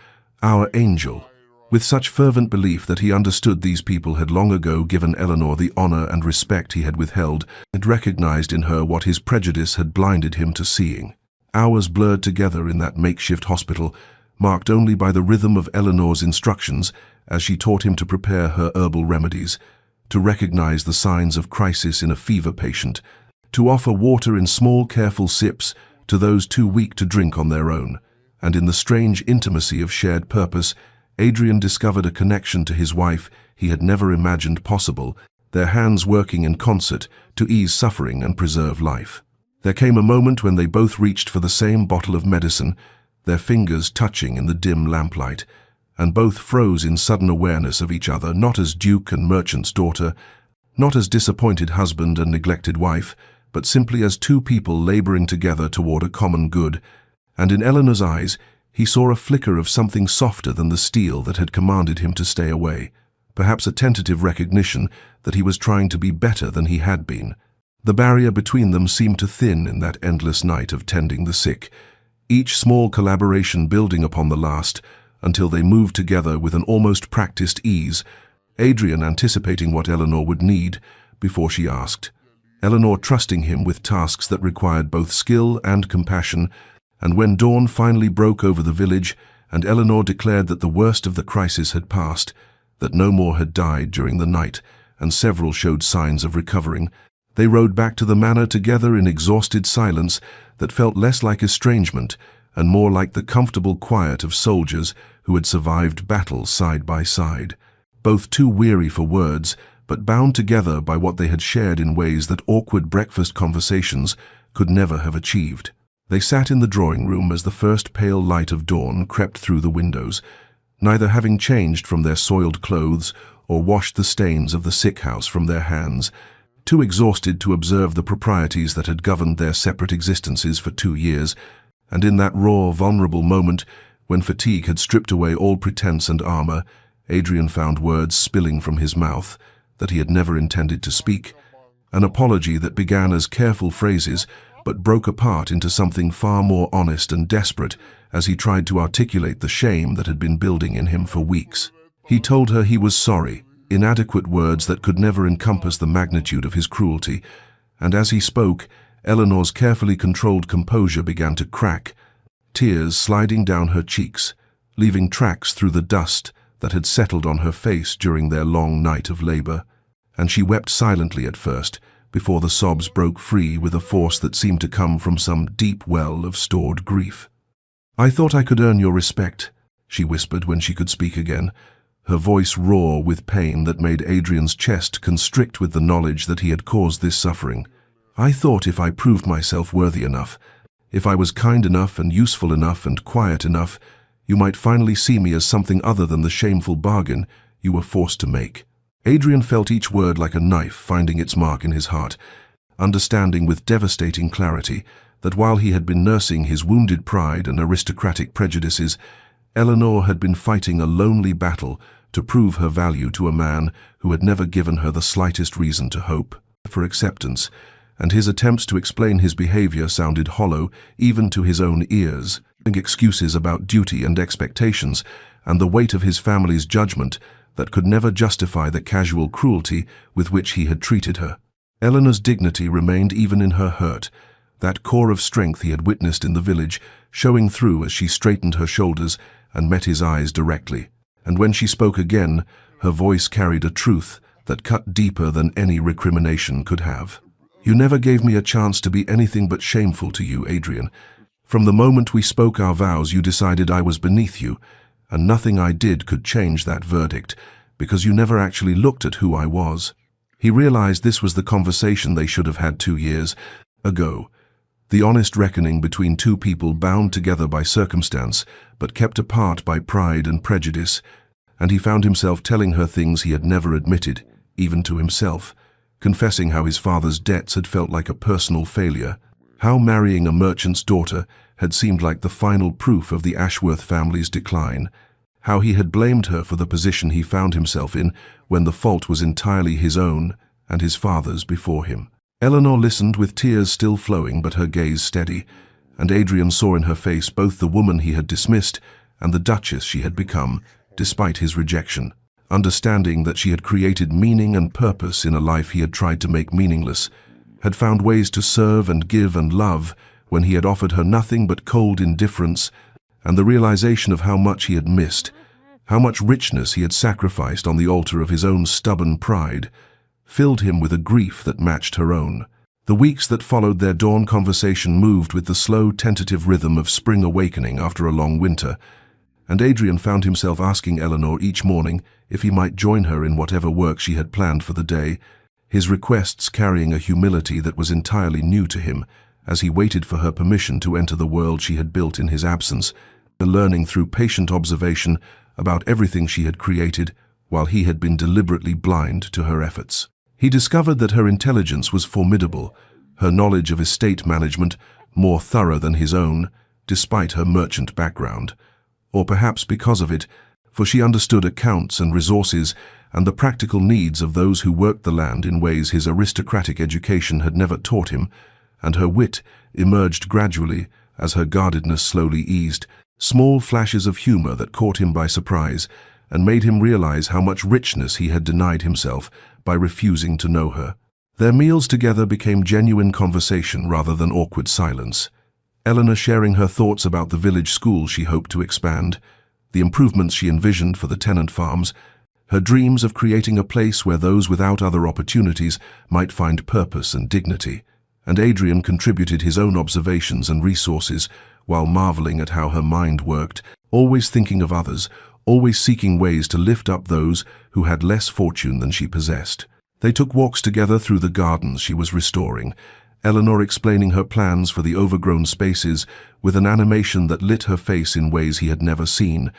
"Our angel," with such fervent belief that he understood these people had long ago given Eleanor the honor and respect he had withheld, and recognized in her what his prejudice had blinded him to seeing. Hours blurred together in that makeshift hospital, marked only by the rhythm of Eleanor's instructions as she taught him to prepare her herbal remedies, to recognize the signs of crisis in a fever patient, to offer water in small, careful sips to those too weak to drink on their own. And in the strange intimacy of shared purpose, Adrian discovered a connection to his wife he had never imagined possible, their hands working in concert to ease suffering and preserve life. There came a moment when they both reached for the same bottle of medicine, their fingers touching in the dim lamplight, and both froze in sudden awareness of each other, not as duke and merchant's daughter, not as disappointed husband and neglected wife, but simply as two people laboring together toward a common good. And in Eleanor's eyes, he saw a flicker of something softer than the steel that had commanded him to stay away, perhaps a tentative recognition that he was trying to be better than he had been. The barrier between them seemed to thin in that endless night of tending the sick, each small collaboration building upon the last, until they moved together with an almost practiced ease, Adrian anticipating what Eleanor would need before she asked, Eleanor trusting him with tasks that required both skill and compassion. And when dawn finally broke over the village and Eleanor declared that the worst of the crisis had passed, that no more had died during the night, and several showed signs of recovering, they rode back to the manor together in exhausted silence that felt less like estrangement and more like the comfortable quiet of soldiers who had survived battle side by side, both too weary for words, but bound together by what they had shared in ways that awkward breakfast conversations could never have achieved. They sat in the drawing room as the first pale light of dawn crept through the windows, neither having changed from their soiled clothes or washed the stains of the sick house from their hands, too exhausted to observe the proprieties that had governed their separate existences for 2 years, and in that raw, vulnerable moment, when fatigue had stripped away all pretense and armor, Adrian found words spilling from his mouth that he had never intended to speak, an apology that began as careful phrases but broke apart into something far more honest and desperate as he tried to articulate the shame that had been building in him for weeks. He told her he was sorry, inadequate words that could never encompass the magnitude of his cruelty, and as he spoke, Eleanor's carefully controlled composure began to crack, tears sliding down her cheeks, leaving tracks through the dust that had settled on her face during their long night of labor, and she wept silently at first, before the sobs broke free with a force that seemed to come from some deep well of stored grief. "I thought I could earn your respect," she whispered when she could speak again, her voice raw with pain that made Adrian's chest constrict with the knowledge that he had caused this suffering. "I thought if I proved myself worthy enough, if I was kind enough and useful enough and quiet enough, you might finally see me as something other than the shameful bargain you were forced to make." Adrian felt each word like a knife finding its mark in his heart, understanding with devastating clarity that while he had been nursing his wounded pride and aristocratic prejudices, Eleanor had been fighting a lonely battle to prove her value to a man who had never given her the slightest reason to hope for acceptance, and his attempts to explain his behavior sounded hollow even to his own ears, excuses about duty and expectations, and the weight of his family's judgment that could never justify the casual cruelty with which he had treated her. Eleanor's dignity remained even in her hurt, that core of strength he had witnessed in the village showing through as she straightened her shoulders and met his eyes directly. And when she spoke again, her voice carried a truth that cut deeper than any recrimination could have. "You never gave me a chance to be anything but shameful to you, Adrian. From the moment we spoke our vows, you decided I was beneath you, and nothing I did could change that verdict, because you never actually looked at who I was." He realized this was the conversation they should have had 2 years ago. The honest reckoning between two people bound together by circumstance, but kept apart by pride and prejudice, and he found himself telling her things he had never admitted, even to himself, confessing how his father's debts had felt like a personal failure, how marrying a merchant's daughter had seemed like the final proof of the Ashworth family's decline, how he had blamed her for the position he found himself in when the fault was entirely his own and his father's before him. Eleanor listened with tears still flowing but her gaze steady, and Adrian saw in her face both the woman he had dismissed and the duchess she had become, despite his rejection. Understanding that she had created meaning and purpose in a life he had tried to make meaningless, had found ways to serve and give and love when he had offered her nothing but cold indifference, and the realization of how much he had missed, how much richness he had sacrificed on the altar of his own stubborn pride, filled him with a grief that matched her own. The weeks that followed their dawn conversation moved with the slow, tentative rhythm of spring awakening after a long winter, and Adrian found himself asking Eleanor each morning if he might join her in whatever work she had planned for the day, his requests carrying a humility that was entirely new to him, as he waited for her permission to enter the world she had built in his absence, learning through patient observation about everything she had created while he had been deliberately blind to her efforts. He discovered that her intelligence was formidable, her knowledge of estate management more thorough than his own, despite her merchant background. Or perhaps because of it, for she understood accounts and resources and the practical needs of those who worked the land in ways his aristocratic education had never taught him, and her wit emerged gradually as her guardedness slowly eased, small flashes of humor that caught him by surprise and made him realize how much richness he had denied himself by refusing to know her. Their meals together became genuine conversation rather than awkward silence. Eleanor sharing her thoughts about the village school she hoped to expand, the improvements she envisioned for the tenant farms, her dreams of creating a place where those without other opportunities might find purpose and dignity, and Adrian contributed his own observations and resources while marveling at how her mind worked, always thinking of others, always seeking ways to lift up those who had less fortune than she possessed. They took walks together through the gardens she was restoring, Eleanor explaining her plans for the overgrown spaces with an animation that lit her face in ways he had never seen,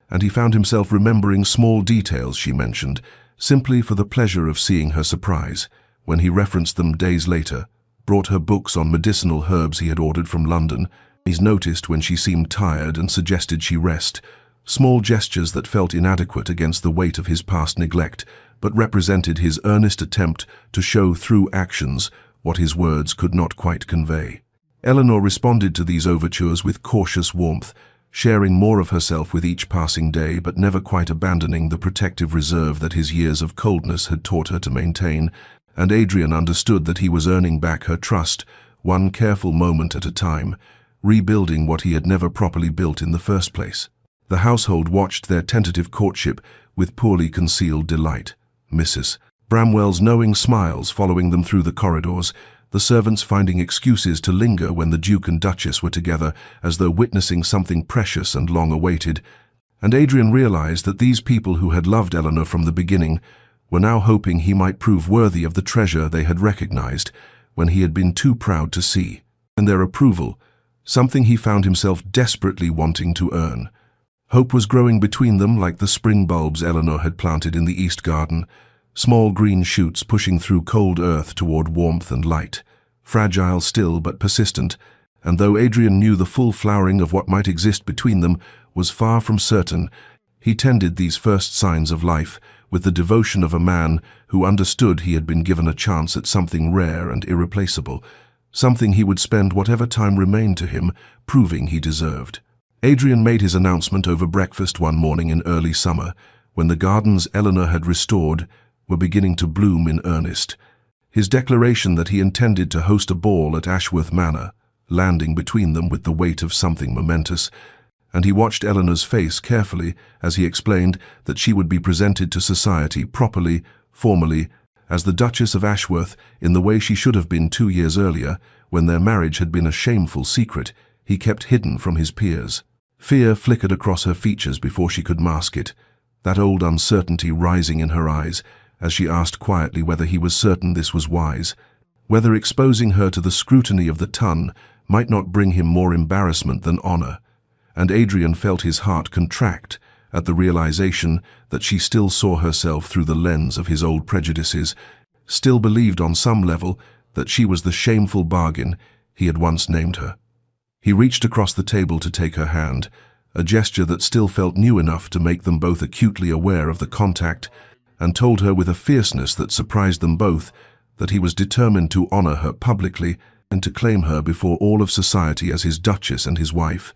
and he found himself remembering small details she mentioned, simply for the pleasure of seeing her surprise, when he referenced them days later, brought her books on medicinal herbs he had ordered from London. He noticed when she seemed tired and suggested she rest, small gestures that felt inadequate against the weight of his past neglect, but represented his earnest attempt to show through actions what his words could not quite convey. Eleanor responded to these overtures with cautious warmth, sharing more of herself with each passing day but never quite abandoning the protective reserve that his years of coldness had taught her to maintain, and Adrian understood that he was earning back her trust, one careful moment at a time, rebuilding what he had never properly built in the first place. The household watched their tentative courtship with poorly concealed delight. Mrs. Bramwell's knowing smiles following them through the corridors, the servants finding excuses to linger when the Duke and Duchess were together as though witnessing something precious and long-awaited, and Adrian realized that these people who had loved Eleanor from the beginning were now hoping he might prove worthy of the treasure they had recognized when he had been too proud to see, and their approval, something he found himself desperately wanting to earn. Hope was growing between them like the spring bulbs Eleanor had planted in the East Garden, small green shoots pushing through cold earth toward warmth and light, fragile still but persistent, and though Adrian knew the full flowering of what might exist between them was far from certain, he tended these first signs of life with the devotion of a man who understood he had been given a chance at something rare and irreplaceable, something he would spend whatever time remained to him proving he deserved. Adrian made his announcement over breakfast one morning in early summer, when the gardens Eleanor had restored were beginning to bloom in earnest. His declaration that he intended to host a ball at Ashworth Manor, landing between them with the weight of something momentous, and he watched Eleanor's face carefully as he explained that she would be presented to society properly, formally, as the Duchess of Ashworth in the way she should have been 2 years earlier, when their marriage had been a shameful secret. he kept hidden from his peers. Fear flickered across her features before she could mask it, that old uncertainty rising in her eyes as she asked quietly whether he was certain this was wise, whether exposing her to the scrutiny of the ton might not bring him more embarrassment than honor. And Adrian felt his heart contract at the realization that she still saw herself through the lens of his old prejudices, still believed on some level that she was the shameful bargain he had once named her. He reached across the table to take her hand, a gesture that still felt new enough to make them both acutely aware of the contact, and told her with a fierceness that surprised them both that he was determined to honor her publicly and to claim her before all of society as his duchess and his wife,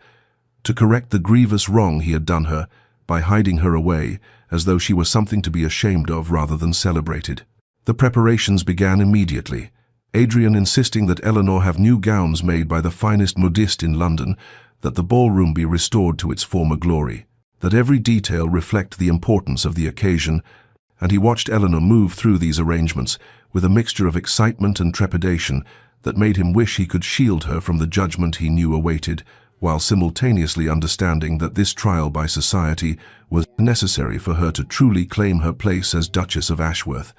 to correct the grievous wrong he had done her by hiding her away as though she were something to be ashamed of rather than celebrated. The preparations began immediately, Adrian insisting that Eleanor have new gowns made by the finest modiste in London, that the ballroom be restored to its former glory, that every detail reflect the importance of the occasion, and he watched Eleanor move through these arrangements with a mixture of excitement and trepidation that made him wish he could shield her from the judgment he knew awaited, while simultaneously understanding that this trial by society was necessary for her to truly claim her place as Duchess of Ashworth.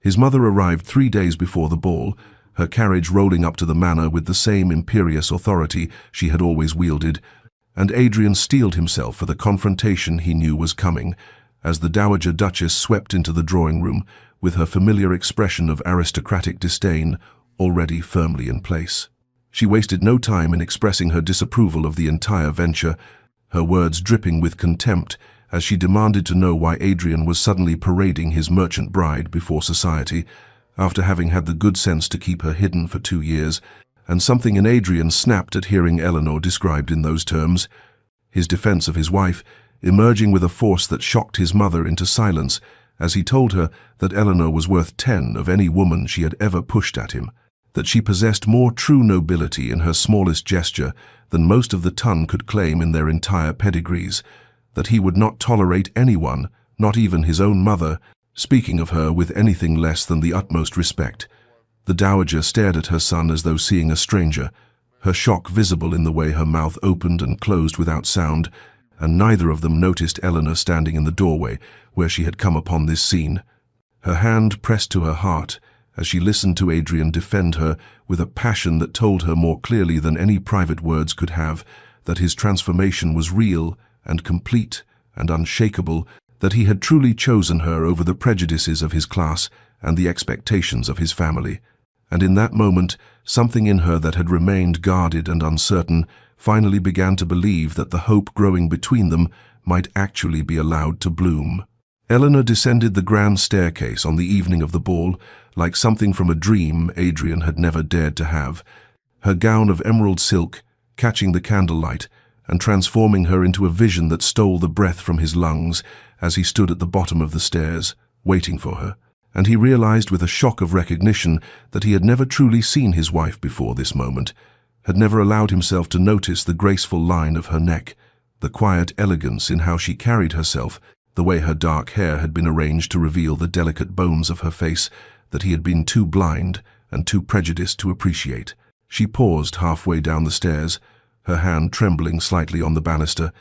His mother arrived 3 days before the ball, her carriage rolling up to the manor with the same imperious authority she had always wielded, and Adrian steeled himself for the confrontation he knew was coming, as the Dowager Duchess swept into the drawing-room with her familiar expression of aristocratic disdain already firmly in place. She wasted no time in expressing her disapproval of the entire venture, her words dripping with contempt as she demanded to know why Adrian was suddenly parading his merchant bride before society, after having had the good sense to keep her hidden for 2 years, and something in Adrian snapped at hearing Eleanor described in those terms. His defense of his wife emerging with a force that shocked his mother into silence as he told her that Eleanor was worth 10 of any woman she had ever pushed at him, that she possessed more true nobility in her smallest gesture than most of the ton could claim in their entire pedigrees, that he would not tolerate anyone, not even his own mother, speaking of her with anything less than the utmost respect. The dowager stared at her son as though seeing a stranger, her shock visible in the way her mouth opened and closed without sound, and neither of them noticed Eleanor standing in the doorway where she had come upon this scene, her hand pressed to her heart as she listened to Adrian defend her with a passion that told her more clearly than any private words could have that his transformation was real and complete and unshakable, that he had truly chosen her over the prejudices of his class and the expectations of his family. And in that moment, something in her that had remained guarded and uncertain finally began to believe that the hope growing between them might actually be allowed to bloom. Eleanor descended the grand staircase on the evening of the ball like something from a dream Adrian had never dared to have, her gown of emerald silk catching the candlelight and transforming her into a vision that stole the breath from his lungs as he stood at the bottom of the stairs, waiting for her. And he realized with a shock of recognition that he had never truly seen his wife before this moment, had never allowed himself to notice the graceful line of her neck, the quiet elegance in how she carried herself, the way her dark hair had been arranged to reveal the delicate bones of her face that he had been too blind and too prejudiced to appreciate. She paused halfway down the stairs, her hand trembling slightly on the banister,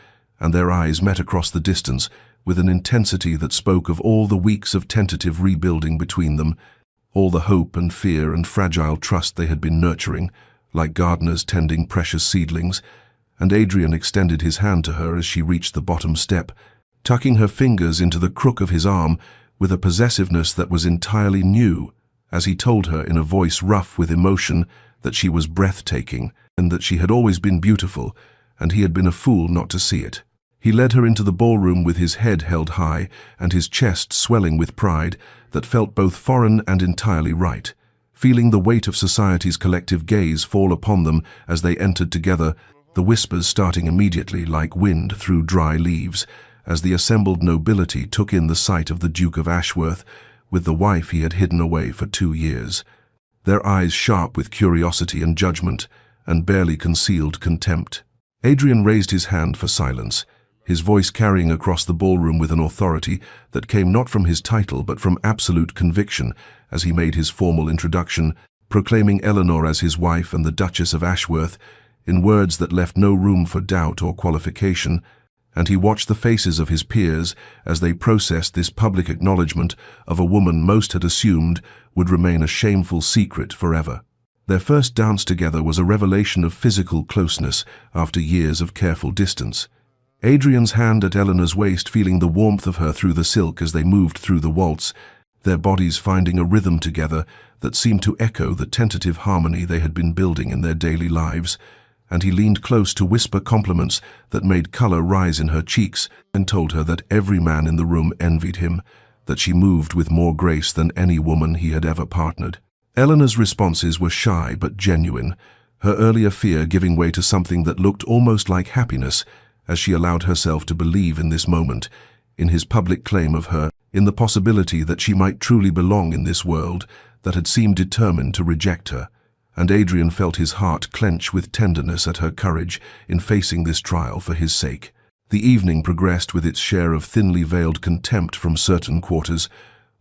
and their eyes met across the distance with an intensity that spoke of all the weeks of tentative rebuilding between them, all the hope and fear and fragile trust they had been nurturing, like gardeners tending precious seedlings, and Adrian extended his hand to her as she reached the bottom step, tucking her fingers into the crook of his arm with a possessiveness that was entirely new, as he told her in a voice rough with emotion that she was breathtaking and that she had always been beautiful, and he had been a fool not to see it. He led her into the ballroom with his head held high and his chest swelling with pride that felt both foreign and entirely right. Feeling the weight of society's collective gaze fall upon them as they entered together, the whispers starting immediately like wind through dry leaves, as the assembled nobility took in the sight of the Duke of Ashworth with the wife he had hidden away for 2 years, their eyes sharp with curiosity and judgment, and barely concealed contempt. Adrian raised his hand for silence, his voice carrying across the ballroom with an authority that came not from his title but from absolute conviction as he made his formal introduction, proclaiming Eleanor as his wife and the Duchess of Ashworth, in words that left no room for doubt or qualification, and he watched the faces of his peers as they processed this public acknowledgement of a woman most had assumed would remain a shameful secret forever. Their first dance together was a revelation of physical closeness after years of careful distance. Adrian's hand at Eleanor's waist, feeling the warmth of her through the silk as they moved through the waltz, their bodies finding a rhythm together that seemed to echo the tentative harmony they had been building in their daily lives, and he leaned close to whisper compliments that made color rise in her cheeks and told her that every man in the room envied him, that she moved with more grace than any woman he had ever partnered. Eleanor's responses were shy but genuine, her earlier fear giving way to something that looked almost like happiness as she allowed herself to believe in this moment, in his public claim of her, in the possibility that she might truly belong in this world that had seemed determined to reject her. And Adrian felt his heart clench with tenderness at her courage in facing this trial for his sake. The evening progressed with its share of thinly veiled contempt from certain quarters,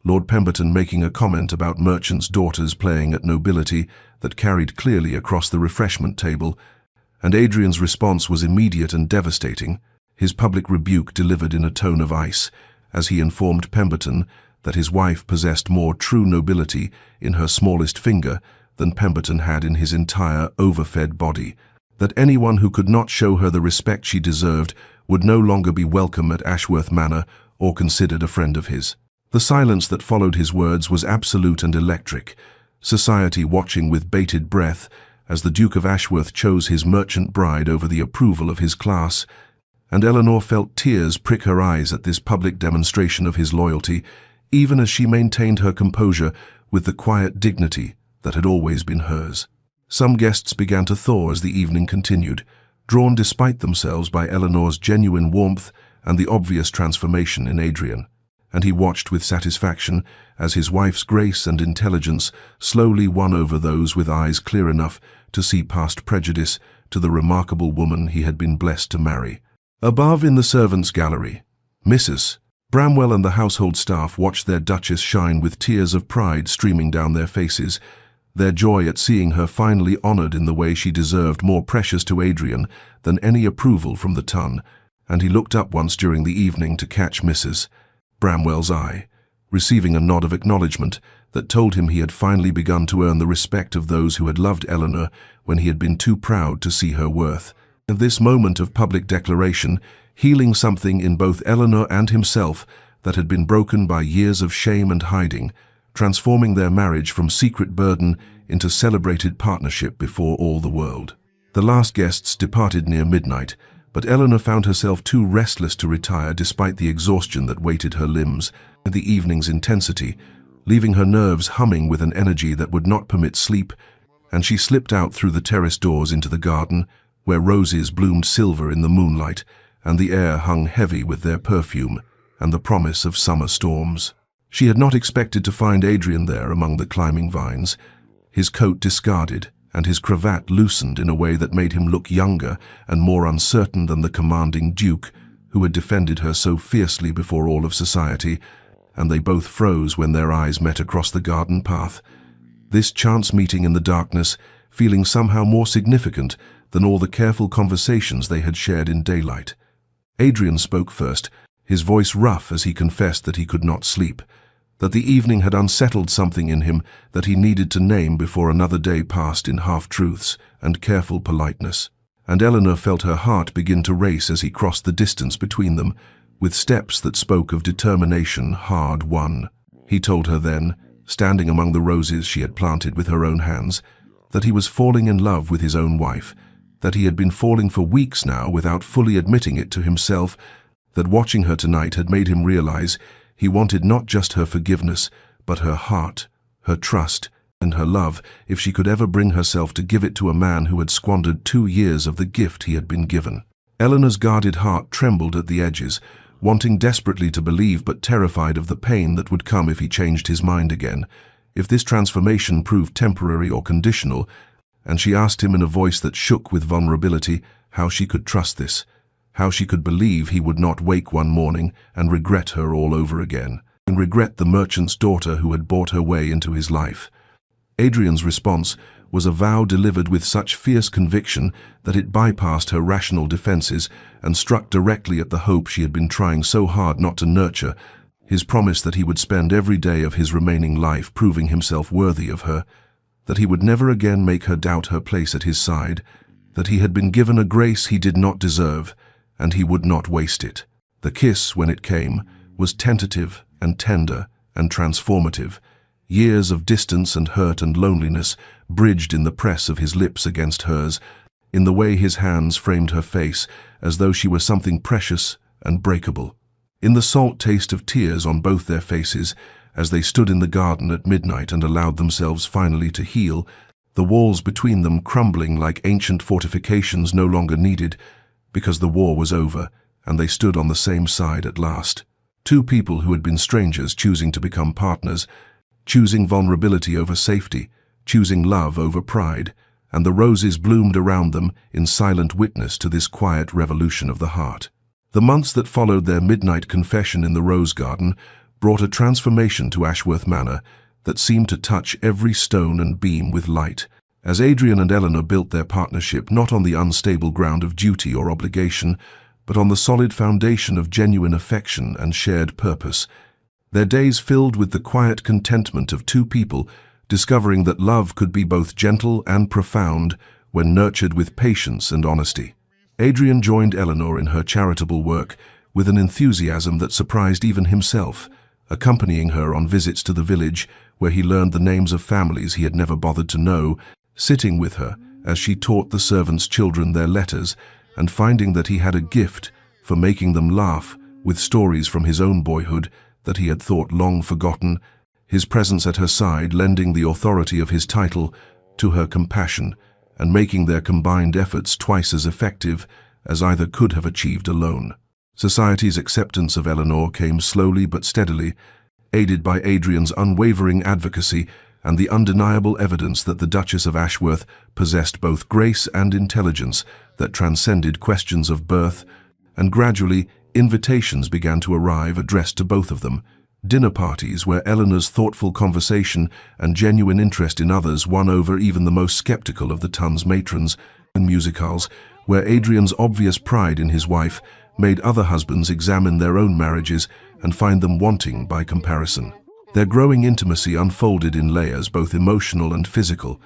Lord Pemberton making a comment about merchants' daughters playing at nobility that carried clearly across the refreshment table, and Adrian's response was immediate and devastating, his public rebuke delivered in a tone of ice, as he informed Pemberton that his wife possessed more true nobility in her smallest finger than Pemberton had in his entire overfed body, that anyone who could not show her the respect she deserved would no longer be welcome at Ashworth Manor or considered a friend of his. The silence that followed his words was absolute and electric, society watching with bated breath as the Duke of Ashworth chose his merchant bride over the approval of his class, and Eleanor felt tears prick her eyes at this public demonstration of his loyalty, even as she maintained her composure with the quiet dignity that had always been hers. Some guests began to thaw as the evening continued, drawn despite themselves by Eleanor's genuine warmth and the obvious transformation in Adrian, and he watched with satisfaction as his wife's grace and intelligence slowly won over those with eyes clear enough to see past prejudice to the remarkable woman he had been blessed to marry. Above in the servants' gallery, Mrs. Bramwell and the household staff watched their Duchess shine with tears of pride streaming down their faces, their joy at seeing her finally honored in the way she deserved more precious to Adrian than any approval from the ton, and he looked up once during the evening to catch Mrs. Bramwell's eye, receiving a nod of acknowledgement that told him he had finally begun to earn the respect of those who had loved Eleanor when he had been too proud to see her worth. At this moment of public declaration, healing something in both Eleanor and himself that had been broken by years of shame and hiding, transforming their marriage from secret burden into celebrated partnership before all the world. The last guests departed near midnight, but Eleanor found herself too restless to retire despite the exhaustion that weighted her limbs and the evening's intensity, leaving her nerves humming with an energy that would not permit sleep, and she slipped out through the terrace doors into the garden, where roses bloomed silver in the moonlight, and the air hung heavy with their perfume and the promise of summer storms. She had not expected to find Adrian there among the climbing vines, his coat discarded and his cravat loosened in a way that made him look younger and more uncertain than the commanding Duke, who had defended her so fiercely before all of society, and they both froze when their eyes met across the garden path. This chance meeting in the darkness, feeling somehow more significant than all the careful conversations they had shared in daylight. Adrian spoke first, his voice rough as he confessed that he could not sleep, that the evening had unsettled something in him that he needed to name before another day passed in half-truths and careful politeness. And Eleanor felt her heart begin to race as he crossed the distance between them, with steps that spoke of determination hard won. He told her then, standing among the roses she had planted with her own hands, that he was falling in love with his own wife, that he had been falling for weeks now without fully admitting it to himself, that watching her tonight had made him realize he wanted not just her forgiveness, but her heart, her trust, and her love, if she could ever bring herself to give it to a man who had squandered 2 years of the gift he had been given. Eleanor's guarded heart trembled at the edges, wanting desperately to believe but terrified of the pain that would come if he changed his mind again, if this transformation proved temporary or conditional, and she asked him in a voice that shook with vulnerability how she could trust this, how she could believe he would not wake one morning and regret her all over again, and regret the merchant's daughter who had bought her way into his life. Adrian's response was a vow delivered with such fierce conviction that it bypassed her rational defenses and struck directly at the hope she had been trying so hard not to nurture, his promise that he would spend every day of his remaining life proving himself worthy of her, that he would never again make her doubt her place at his side, that he had been given a grace he did not deserve, and he would not waste it. The kiss, when it came, was tentative and tender and transformative. Years of distance and hurt and loneliness bridged in the press of his lips against hers, in the way his hands framed her face as though she were something precious and breakable. In the salt taste of tears on both their faces, as they stood in the garden at midnight and allowed themselves finally to heal, the walls between them crumbling like ancient fortifications no longer needed, because the war was over, and they stood on the same side at last. Two people who had been strangers choosing to become partners, choosing vulnerability over safety, choosing love over pride, and the roses bloomed around them in silent witness to this quiet revolution of the heart. The months that followed their midnight confession in the rose garden brought a transformation to Ashworth Manor that seemed to touch every stone and beam with light. As Adrian and Eleanor built their partnership not on the unstable ground of duty or obligation, but on the solid foundation of genuine affection and shared purpose, their days filled with the quiet contentment of two people discovering that love could be both gentle and profound when nurtured with patience and honesty. Adrian joined Eleanor in her charitable work with an enthusiasm that surprised even himself, accompanying her on visits to the village where he learned the names of families he had never bothered to know, sitting with her as she taught the servants' children their letters, and finding that he had a gift for making them laugh with stories from his own boyhood that he had thought long forgotten, his presence at her side lending the authority of his title to her compassion and making their combined efforts twice as effective as either could have achieved alone. Society's acceptance of Eleanor came slowly but steadily, aided by Adrian's unwavering advocacy and the undeniable evidence that the Duchess of Ashworth possessed both grace and intelligence that transcended questions of birth, and gradually invitations began to arrive addressed to both of them. Dinner parties where Eleanor's thoughtful conversation and genuine interest in others won over even the most skeptical of the ton's matrons, and musicals where Adrian's obvious pride in his wife made other husbands examine their own marriages and find them wanting by comparison. Their growing intimacy unfolded in layers both emotional and physical,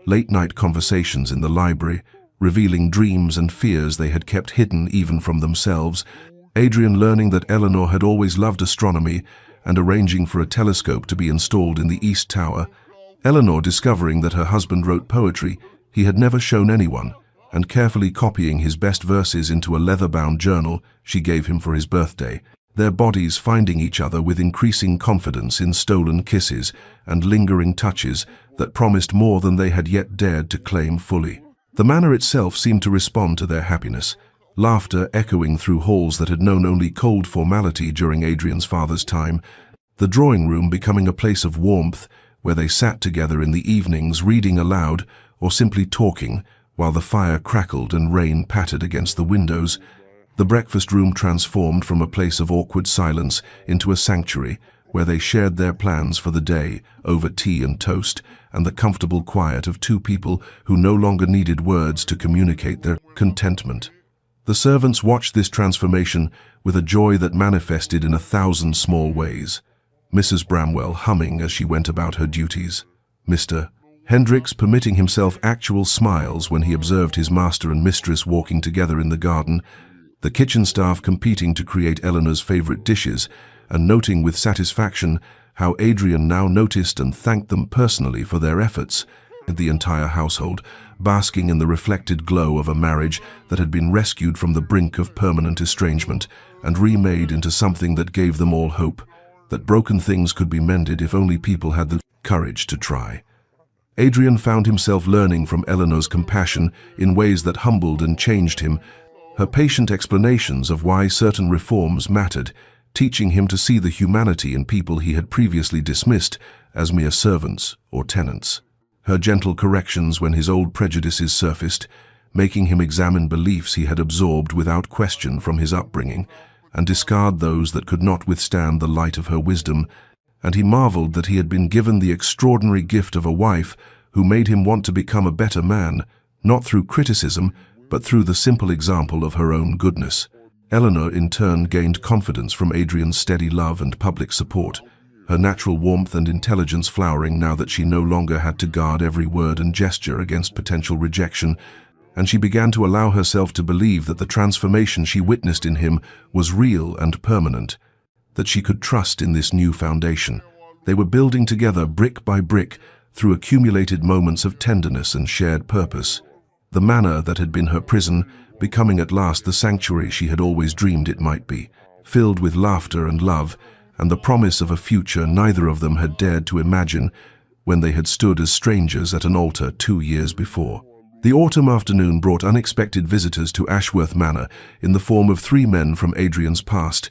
late-night conversations in the library, revealing dreams and fears they had kept hidden even from themselves, Adrian learning that Eleanor had always loved astronomy and arranging for a telescope to be installed in the East Tower, Eleanor discovering that her husband wrote poetry he had never shown anyone, and carefully copying his best verses into a leather-bound journal she gave him for his birthday, their bodies finding each other with increasing confidence in stolen kisses and lingering touches that promised more than they had yet dared to claim fully. The manor itself seemed to respond to their happiness, laughter echoing through halls that had known only cold formality during Adrian's father's time, the drawing room becoming a place of warmth where they sat together in the evenings reading aloud or simply talking while the fire crackled and rain pattered against the windows, the breakfast room transformed from a place of awkward silence into a sanctuary where they shared their plans for the day over tea and toast and the comfortable quiet of two people who no longer needed words to communicate their contentment. The servants watched this transformation with a joy that manifested in 1,000 small ways. Mrs. Bramwell humming as she went about her duties, Mr. Hendricks permitting himself actual smiles when he observed his master and mistress walking together in the garden, the kitchen staff competing to create Eleanor's favorite dishes, and noting with satisfaction how Adrian now noticed and thanked them personally for their efforts, and the entire household basking in the reflected glow of a marriage that had been rescued from the brink of permanent estrangement and remade into something that gave them all hope, that broken things could be mended if only people had the courage to try. Adrian found himself learning from Eleanor's compassion in ways that humbled and changed him, her patient explanations of why certain reforms mattered, teaching him to see the humanity in people he had previously dismissed as mere servants or tenants. Her gentle corrections when his old prejudices surfaced, making him examine beliefs he had absorbed without question from his upbringing, and discard those that could not withstand the light of her wisdom, and he marveled that he had been given the extraordinary gift of a wife who made him want to become a better man, not through criticism, but through the simple example of her own goodness. Eleanor, in turn, gained confidence from Adrian's steady love and public support, her natural warmth and intelligence flowering now that she no longer had to guard every word and gesture against potential rejection, and she began to allow herself to believe that the transformation she witnessed in him was real and permanent, that she could trust in this new foundation. They were building together brick by brick through accumulated moments of tenderness and shared purpose. The manor that had been her prison becoming at last the sanctuary she had always dreamed it might be, filled with laughter and love, and the promise of a future neither of them had dared to imagine when they had stood as strangers at an altar 2 years before. The autumn afternoon brought unexpected visitors to Ashworth Manor in the form of 3 men from Adrian's past,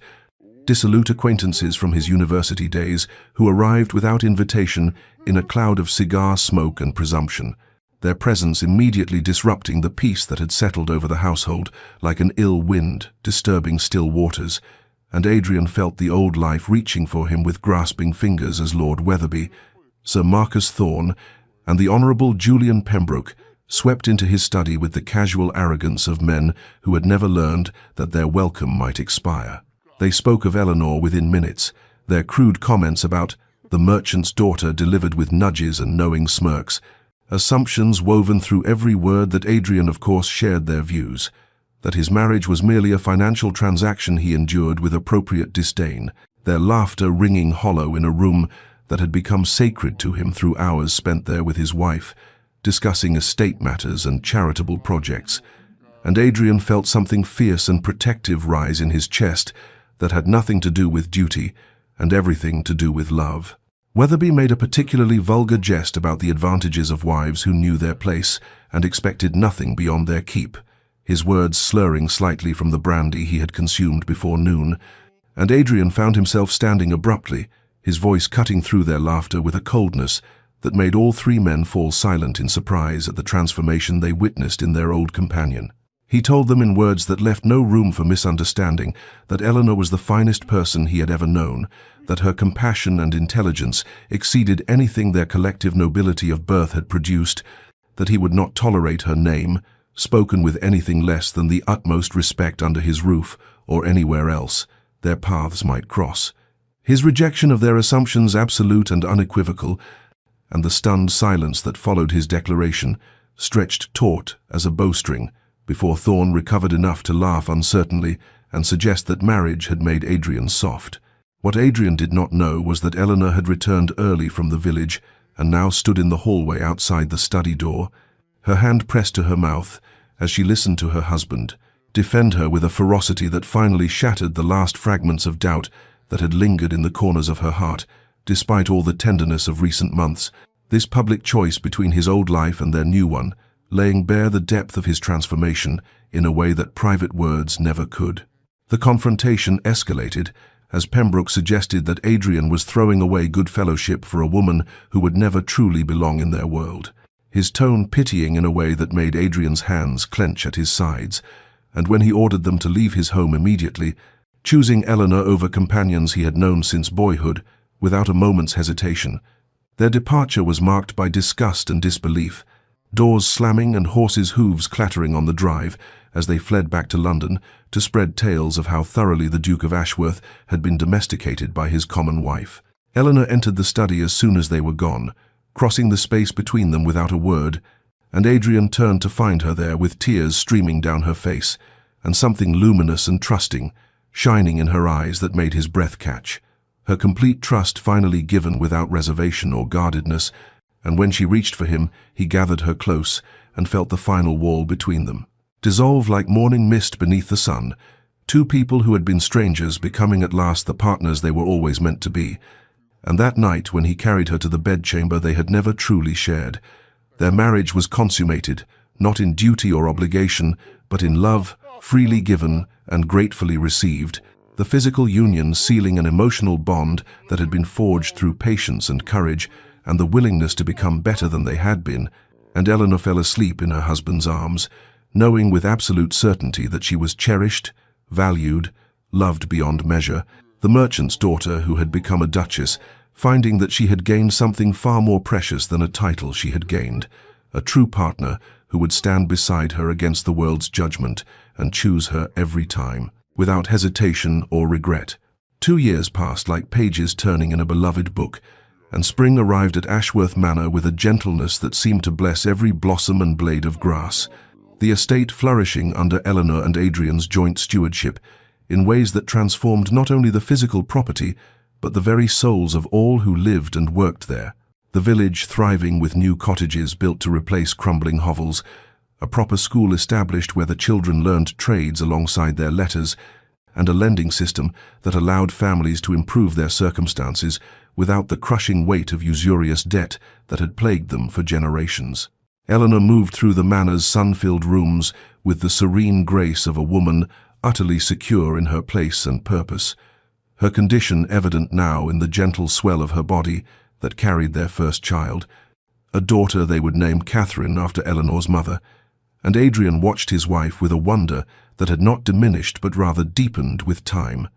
dissolute acquaintances from his university days who arrived without invitation in a cloud of cigar smoke and presumption, their presence immediately disrupting the peace that had settled over the household like an ill wind disturbing still waters, and Adrian felt the old life reaching for him with grasping fingers as Lord Wetherby, Sir Marcus Thorne, and the Honourable Julian Pembroke swept into his study with the casual arrogance of men who had never learned that their welcome might expire. They spoke of Eleanor within minutes, their crude comments about the merchant's daughter delivered with nudges and knowing smirks, assumptions woven through every word that Adrian of course shared their views, that his marriage was merely a financial transaction he endured with appropriate disdain, their laughter ringing hollow in a room that had become sacred to him through hours spent there with his wife, discussing estate matters and charitable projects, and Adrian felt something fierce and protective rise in his chest that had nothing to do with duty and everything to do with love. Wetherby made a particularly vulgar jest about the advantages of wives who knew their place and expected nothing beyond their keep, his words slurring slightly from the brandy he had consumed before noon, and Adrian found himself standing abruptly, his voice cutting through their laughter with a coldness that made all 3 men fall silent in surprise at the transformation they witnessed in their old companion. He told them in words that left no room for misunderstanding that Eleanor was the finest person he had ever known, that her compassion and intelligence exceeded anything their collective nobility of birth had produced, that he would not tolerate her name, spoken with anything less than the utmost respect under his roof or anywhere else, their paths might cross. His rejection of their assumptions absolute and unequivocal, and the stunned silence that followed his declaration, stretched taut as a bowstring, before Thorne recovered enough to laugh uncertainly and suggest that marriage had made Adrian soft. What Adrian did not know was that Eleanor had returned early from the village and now stood in the hallway outside the study door, her hand pressed to her mouth as she listened to her husband defend her with a ferocity that finally shattered the last fragments of doubt that had lingered in the corners of her heart, despite all the tenderness of recent months, this public choice between his old life and their new one, laying bare the depth of his transformation in a way that private words never could. The confrontation escalated as Pembroke suggested that Adrian was throwing away good fellowship for a woman who would never truly belong in their world, his tone pitying in a way that made Adrian's hands clench at his sides, and when he ordered them to leave his home immediately, choosing Eleanor over companions he had known since boyhood, without a moment's hesitation. Their departure was marked by disgust and disbelief, doors slamming and horses' hooves clattering on the drive as they fled back to London to spread tales of how thoroughly the Duke of Ashworth had been domesticated by his common wife. Eleanor entered the study as soon as they were gone, crossing the space between them without a word, and Adrian turned to find her there with tears streaming down her face, and something luminous and trusting, shining in her eyes that made his breath catch. Her complete trust finally given without reservation or guardedness, and when she reached for him, he gathered her close and felt the final wall between them dissolve like morning mist beneath the sun, 2 people who had been strangers becoming at last the partners they were always meant to be. And that night, when he carried her to the bedchamber they had never truly shared, their marriage was consummated, not in duty or obligation, but in love, freely given and gratefully received, the physical union sealing an emotional bond that had been forged through patience and courage and the willingness to become better than they had been, and Eleanor fell asleep in her husband's arms, knowing with absolute certainty that she was cherished, valued, loved beyond measure. The merchant's daughter, who had become a duchess, finding that she had gained something far more precious than a title she had gained, a true partner who would stand beside her against the world's judgment and choose her every time, without hesitation or regret. 2 years passed like pages turning in a beloved book, and spring arrived at Ashworth Manor with a gentleness that seemed to bless every blossom and blade of grass, the estate flourishing under Eleanor and Adrian's joint stewardship in ways that transformed not only the physical property, but the very souls of all who lived and worked there. The village thriving with new cottages built to replace crumbling hovels, a proper school established where the children learned trades alongside their letters, and a lending system that allowed families to improve their circumstances without the crushing weight of usurious debt that had plagued them for generations. Eleanor moved through the manor's sun-filled rooms with the serene grace of a woman utterly secure in her place and purpose, her condition evident now in the gentle swell of her body that carried their first child, a daughter they would name Catherine after Eleanor's mother, and Adrian watched his wife with a wonder that had not diminished but rather deepened with time,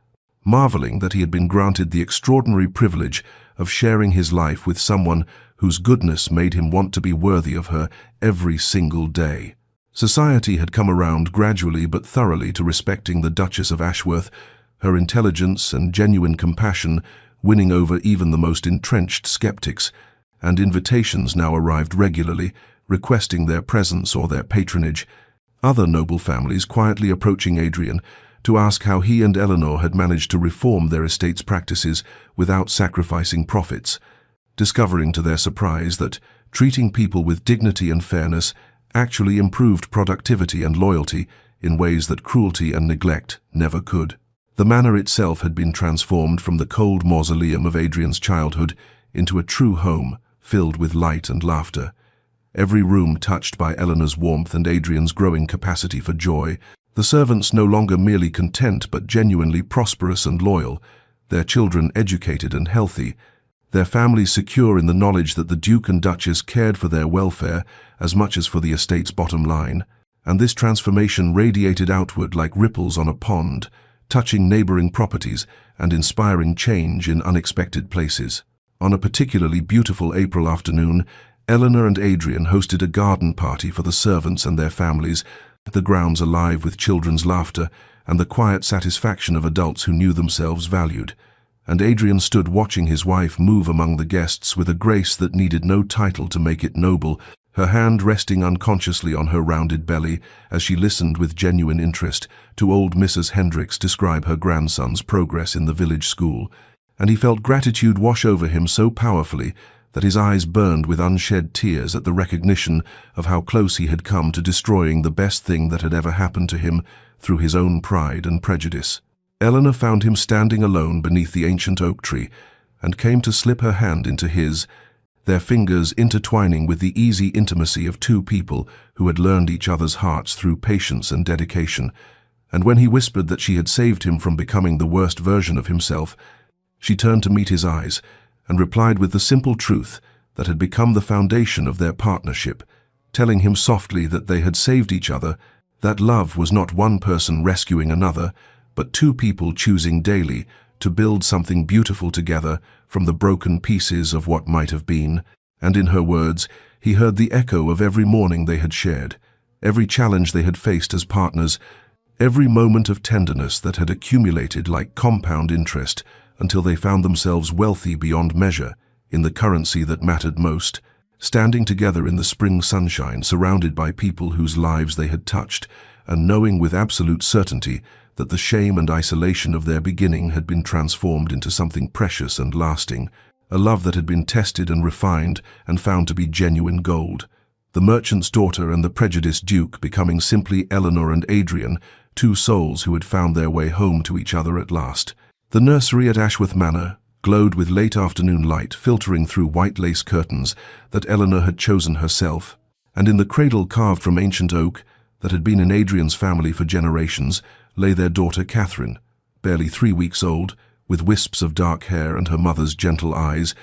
marveling that he had been granted the extraordinary privilege of sharing his life with someone whose goodness made him want to be worthy of her every single day. Society had come around gradually but thoroughly to respecting the Duchess of Ashworth, her intelligence and genuine compassion winning over even the most entrenched skeptics, and invitations now arrived regularly, requesting their presence or their patronage, other noble families quietly approaching Adrian to ask how he and Eleanor had managed to reform their estate's practices without sacrificing profits, discovering to their surprise that treating people with dignity and fairness actually improved productivity and loyalty in ways that cruelty and neglect never could. The manor itself had been transformed from the cold mausoleum of Adrian's childhood into a true home filled with light and laughter, every room touched by Eleanor's warmth and Adrian's growing capacity for joy, the servants no longer merely content but genuinely prosperous and loyal, their children educated and healthy, their families secure in the knowledge that the Duke and Duchess cared for their welfare as much as for the estate's bottom line, and this transformation radiated outward like ripples on a pond, touching neighboring properties and inspiring change in unexpected places. On a particularly beautiful April afternoon, Eleanor and Adrian hosted a garden party for the servants and their families, the grounds alive with children's laughter and the quiet satisfaction of adults who knew themselves valued. And Adrian stood watching his wife move among the guests with a grace that needed no title to make it noble, her hand resting unconsciously on her rounded belly as she listened with genuine interest to old Mrs. Hendricks describe her grandson's progress in the village school, and he felt gratitude wash over him so powerfully that his eyes burned with unshed tears at the recognition of how close he had come to destroying the best thing that had ever happened to him through his own pride and prejudice. Eleanor found him standing alone beneath the ancient oak tree and came to slip her hand into his, their fingers intertwining with the easy intimacy of two people who had learned each other's hearts through patience and dedication, and when he whispered that she had saved him from becoming the worst version of himself, she turned to meet his eyes and replied with the simple truth that had become the foundation of their partnership, telling him softly that they had saved each other, that love was not one person rescuing another, but two people choosing daily to build something beautiful together from the broken pieces of what might have been. And in her words, he heard the echo of every morning they had shared, every challenge they had faced as partners, every moment of tenderness that had accumulated like compound interest until they found themselves wealthy beyond measure in the currency that mattered most, standing together in the spring sunshine surrounded by people whose lives they had touched, and knowing with absolute certainty that the shame and isolation of their beginning had been transformed into something precious and lasting, a love that had been tested and refined and found to be genuine gold. The merchant's daughter and the prejudiced duke becoming simply Eleanor and Adrian, two souls who had found their way home to each other at last. The nursery at Ashworth Manor glowed with late afternoon light filtering through white lace curtains that Eleanor had chosen herself, and in the cradle carved from ancient oak that had been in Adrian's family for generations lay their daughter Catherine, barely 3 weeks old, with wisps of dark hair and her mother's gentle eyes.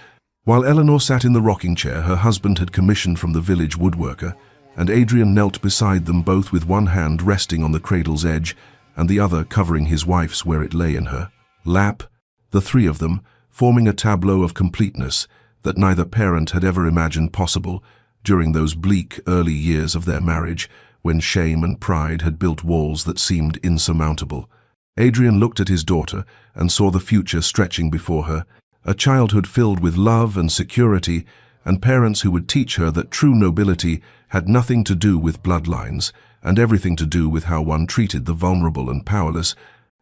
While Eleanor sat in the rocking chair her husband had commissioned from the village woodworker, and Adrian knelt beside them both with one hand resting on the cradle's edge and the other covering his wife's where it lay in her lap, the three of them, forming a tableau of completeness that neither parent had ever imagined possible during those bleak early years of their marriage, when shame and pride had built walls that seemed insurmountable. Adrian looked at his daughter and saw the future stretching before her, a childhood filled with love and security, and parents who would teach her that true nobility had nothing to do with bloodlines and everything to do with how one treated the vulnerable and powerless.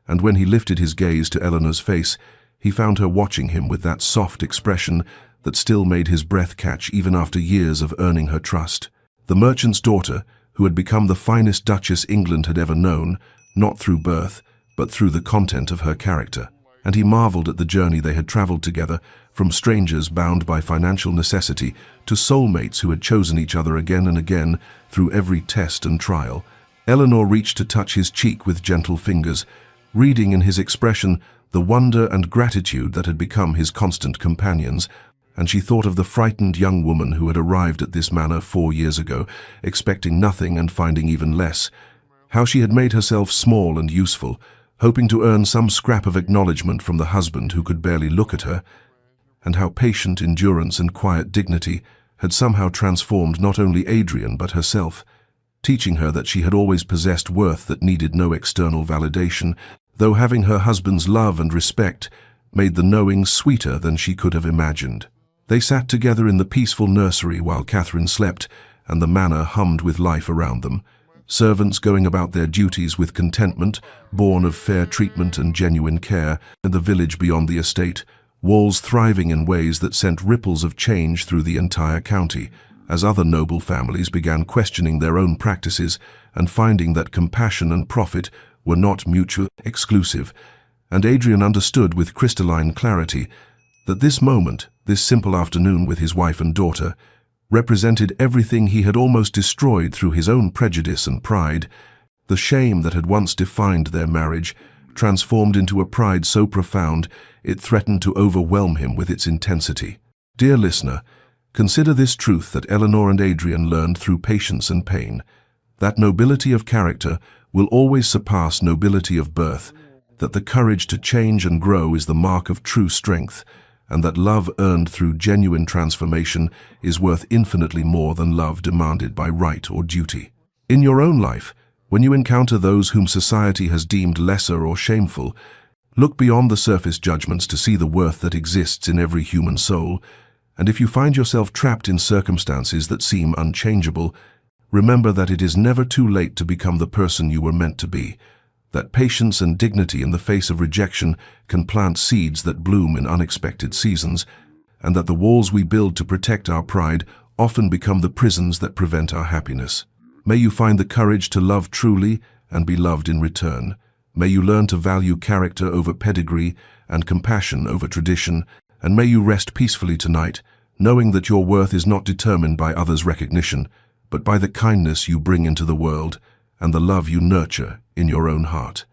And when he lifted his gaze to Eleanor's face, he found her watching him with that soft expression that still made his breath catch even after years of earning her trust. The merchant's daughter, who had become the finest duchess England had ever known, not through birth, but through the content of her character. And he marveled at the journey they had traveled together, from strangers bound by financial necessity to soulmates who had chosen each other again and again through every test and trial. Eleanor reached to touch his cheek with gentle fingers, reading in his expression the wonder and gratitude that had become his constant companions, and she thought of the frightened young woman who had arrived at this manor 4 years ago, expecting nothing and finding even less, how she had made herself small and useful, hoping to earn some scrap of acknowledgement from the husband who could barely look at her, and how patient endurance and quiet dignity had somehow transformed not only Adrian but herself, teaching her that she had always possessed worth that needed no external validation, though having her husband's love and respect made the knowing sweeter than she could have imagined. They sat together in the peaceful nursery while Catherine slept, and the manor hummed with life around them. Servants going about their duties with contentment, born of fair treatment and genuine care, and the village beyond the estate, walls thriving in ways that sent ripples of change through the entire county, as other noble families began questioning their own practices and finding that compassion and profit were not mutually exclusive. And Adrian understood with crystalline clarity that this moment, this simple afternoon with his wife and daughter, represented everything he had almost destroyed through his own prejudice and pride. The shame that had once defined their marriage transformed into a pride so profound it threatened to overwhelm him with its intensity. Dear listener, consider this truth that Eleanor and Adrian learned through patience and pain, that nobility of character will always surpass nobility of birth, that the courage to change and grow is the mark of true strength, and that love earned through genuine transformation is worth infinitely more than love demanded by right or duty. In your own life, when you encounter those whom society has deemed lesser or shameful, look beyond the surface judgments to see the worth that exists in every human soul, and if you find yourself trapped in circumstances that seem unchangeable, remember that it is never too late to become the person you were meant to be, that patience and dignity in the face of rejection can plant seeds that bloom in unexpected seasons, and that the walls we build to protect our pride often become the prisons that prevent our happiness. May you find the courage to love truly and be loved in return. May you learn to value character over pedigree and compassion over tradition, and may you rest peacefully tonight, knowing that your worth is not determined by others' recognition, but by the kindness you bring into the world and the love you nurture in your own heart.